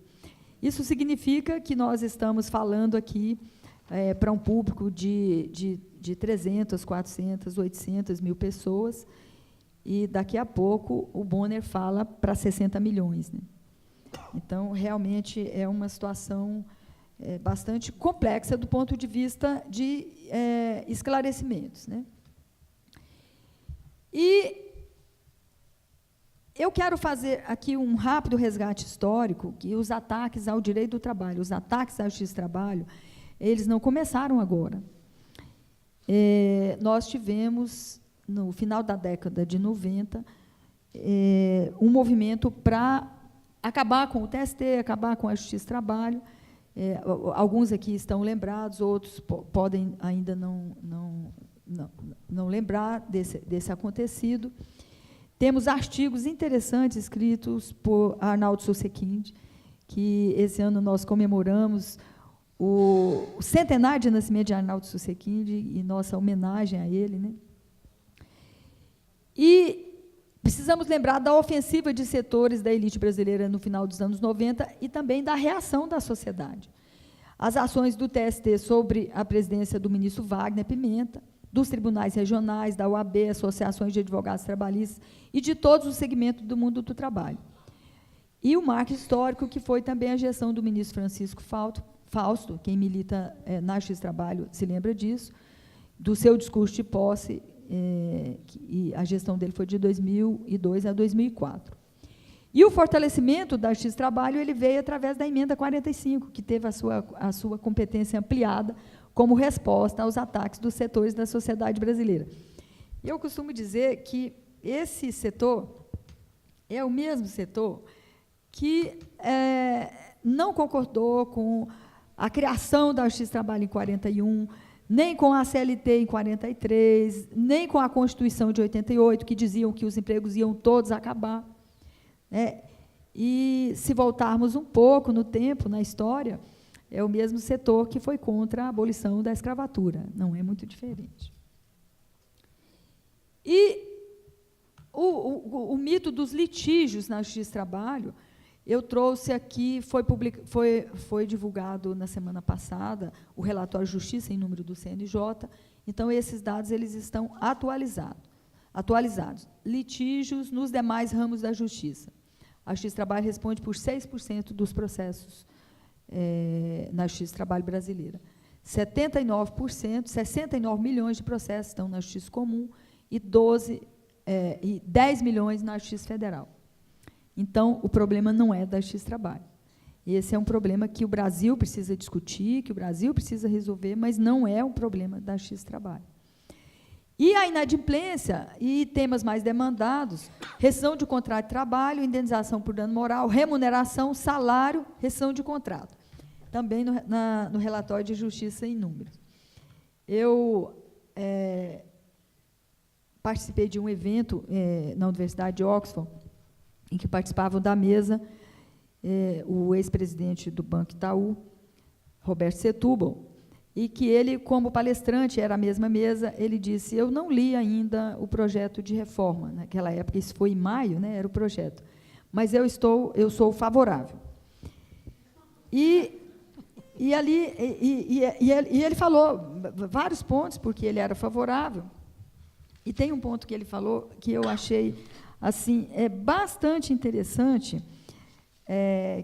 Isso significa que nós estamos falando aqui para um público de 300, 400, 800 mil pessoas, e daqui a pouco o Bonner fala para 60 milhões. Né? Então, realmente, é uma situação bastante complexa do ponto de vista de esclarecimentos. Né? E eu quero fazer aqui um rápido resgate histórico, que os ataques ao direito do trabalho, os ataques à justiça do trabalho, eles não começaram agora. Nós tivemos, no final da década de 90, um movimento para acabar com o TST, acabar com a justiça do trabalho. Alguns aqui estão lembrados, outros podem ainda não lembrar desse acontecido. Temos artigos interessantes escritos por Arnaldo Susekind, que esse ano nós comemoramos o centenário de nascimento de Arnaldo Susekind e nossa homenagem a ele. Né? E precisamos lembrar da ofensiva de setores da elite brasileira no final dos anos 90 e também da reação da sociedade. As ações do TST sobre a presidência do ministro Wagner Pimenta, dos tribunais regionais, da OAB, associações de advogados trabalhistas e de todos os segmentos do mundo do trabalho. E o marco histórico, que foi também a gestão do ministro Francisco Fausto, quem milita na Justiça do Trabalho se lembra disso, do seu discurso de posse, e a gestão dele foi de 2002 a 2004. E o fortalecimento da Justiça do Trabalho ele veio através da Emenda 45, que teve a sua competência ampliada como resposta aos ataques dos setores da sociedade brasileira. Eu costumo dizer que esse setor é o mesmo setor que não concordou com a criação da Justiça do Trabalho em 41, nem com a CLT em 43, nem com a Constituição de 88, que diziam que os empregos iam todos acabar. E, se voltarmos um pouco no tempo, na história, é o mesmo setor que foi contra a abolição da escravatura, não é muito diferente. E o mito dos litígios na Justiça do Trabalho, eu trouxe aqui, foi divulgado na semana passada, o relatório Justiça em Número do CNJ, então esses dados eles estão atualizados. Litígios nos demais ramos da Justiça. A Justiça do Trabalho responde por 6% dos processos na Justiça do Trabalho brasileira. 79%, 69 milhões de processos estão na Justiça Comum e 10 milhões na Justiça Federal. Então, o problema não é da Justiça do Trabalho. Esse é um problema que o Brasil precisa discutir, que o Brasil precisa resolver, mas não é um problema da Justiça do Trabalho. E a inadimplência e temas mais demandados, rescisão de contrato de trabalho, indenização por dano moral, remuneração, salário, rescisão de contrato. Também no relatório de Justiça em Números. Eu participei de um evento na Universidade de Oxford, em que participavam da mesa o ex-presidente do Banco Itaú, Roberto Setúbal, e que ele, como palestrante, era a mesma mesa, ele disse, eu não li ainda o projeto de reforma, naquela época, isso foi em maio, né, era o projeto, mas eu sou favorável. E ele falou vários pontos, porque ele era favorável, e tem um ponto que ele falou que eu achei assim, bastante interessante,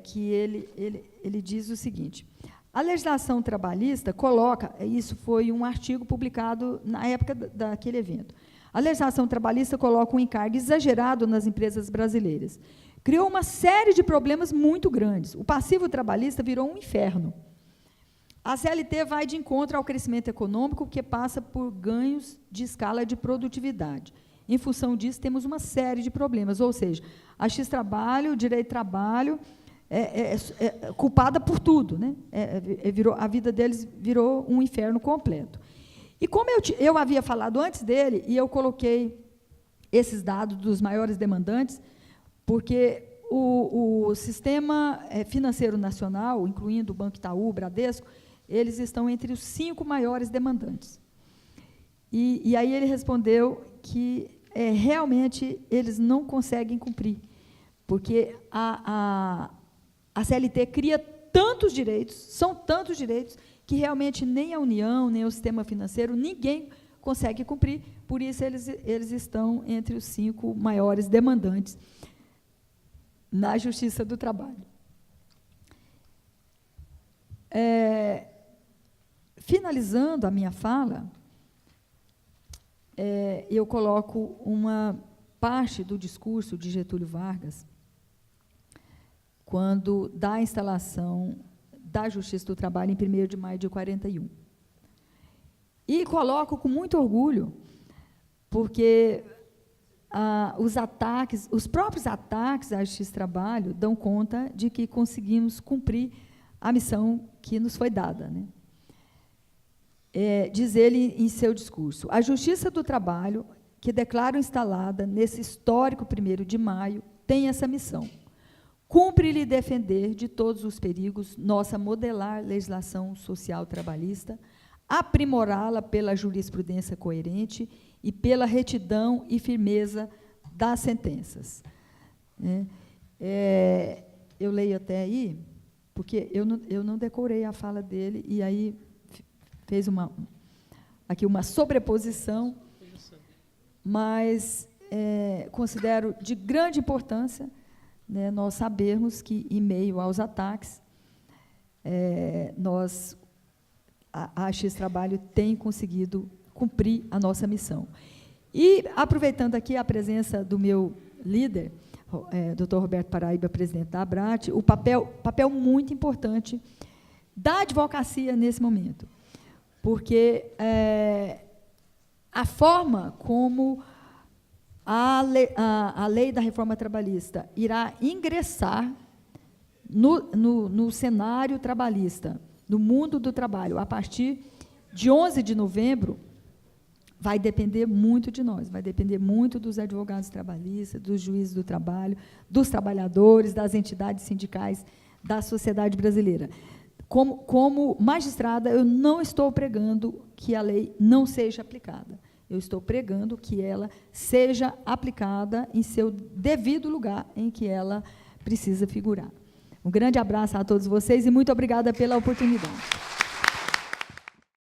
que ele diz o seguinte, a legislação trabalhista coloca, isso foi um artigo publicado na época daquele evento, a legislação trabalhista coloca um encargo exagerado nas empresas brasileiras. Criou uma série de problemas muito grandes. O passivo trabalhista virou um inferno. A CLT vai de encontro ao crescimento econômico que passa por ganhos de escala de produtividade. Em função disso, temos uma série de problemas, ou seja, a Justiça do Trabalho, o direito do trabalho, é culpada por tudo, né? A vida deles virou um inferno completo. E como eu havia falado antes dele, e eu coloquei esses dados dos maiores demandantes, porque o sistema financeiro nacional, incluindo o Banco Itaú, o Bradesco, eles estão entre os 5 maiores demandantes. E aí ele respondeu que realmente eles não conseguem cumprir, porque a CLT cria tantos direitos, são tantos direitos, que realmente nem a União, nem o sistema financeiro, ninguém consegue cumprir, por isso eles estão entre os 5 maiores demandantes na Justiça do Trabalho. Finalizando a minha fala, eu coloco uma parte do discurso de Getúlio Vargas, quando dá a instalação da Justiça do Trabalho em 1º de maio de 41. E coloco com muito orgulho, porque os próprios ataques à Justiça do Trabalho dão conta de que conseguimos cumprir a missão que nos foi dada, né? Diz ele em seu discurso: a Justiça do Trabalho, que declaro instalada nesse histórico 1º de maio, tem essa missão. Cumpre-lhe defender de todos os perigos nossa modelar legislação social trabalhista, aprimorá-la pela jurisprudência coerente e pela retidão e firmeza das sentenças. Eu leio até aí, porque eu não decorei a fala dele, e aí fez aqui uma sobreposição, mas considero de grande importância, né, nós sabermos que, em meio aos ataques, a Justiça do Trabalho tem conseguido cumprir a nossa missão. E, aproveitando aqui a presença do meu líder, Dr. Roberto Paraíba, presidente da ABRAT, o papel muito importante da advocacia nesse momento, porque a forma como a lei da reforma trabalhista irá ingressar no cenário trabalhista, no mundo do trabalho, a partir de 11 de novembro, vai depender muito de nós, vai depender muito dos advogados trabalhistas, dos juízes do trabalho, dos trabalhadores, das entidades sindicais, da sociedade brasileira. Como magistrada, eu não estou pregando que a lei não seja aplicada. Eu estou pregando que ela seja aplicada em seu devido lugar em que ela precisa figurar. Um grande abraço a todos vocês e muito obrigada pela oportunidade.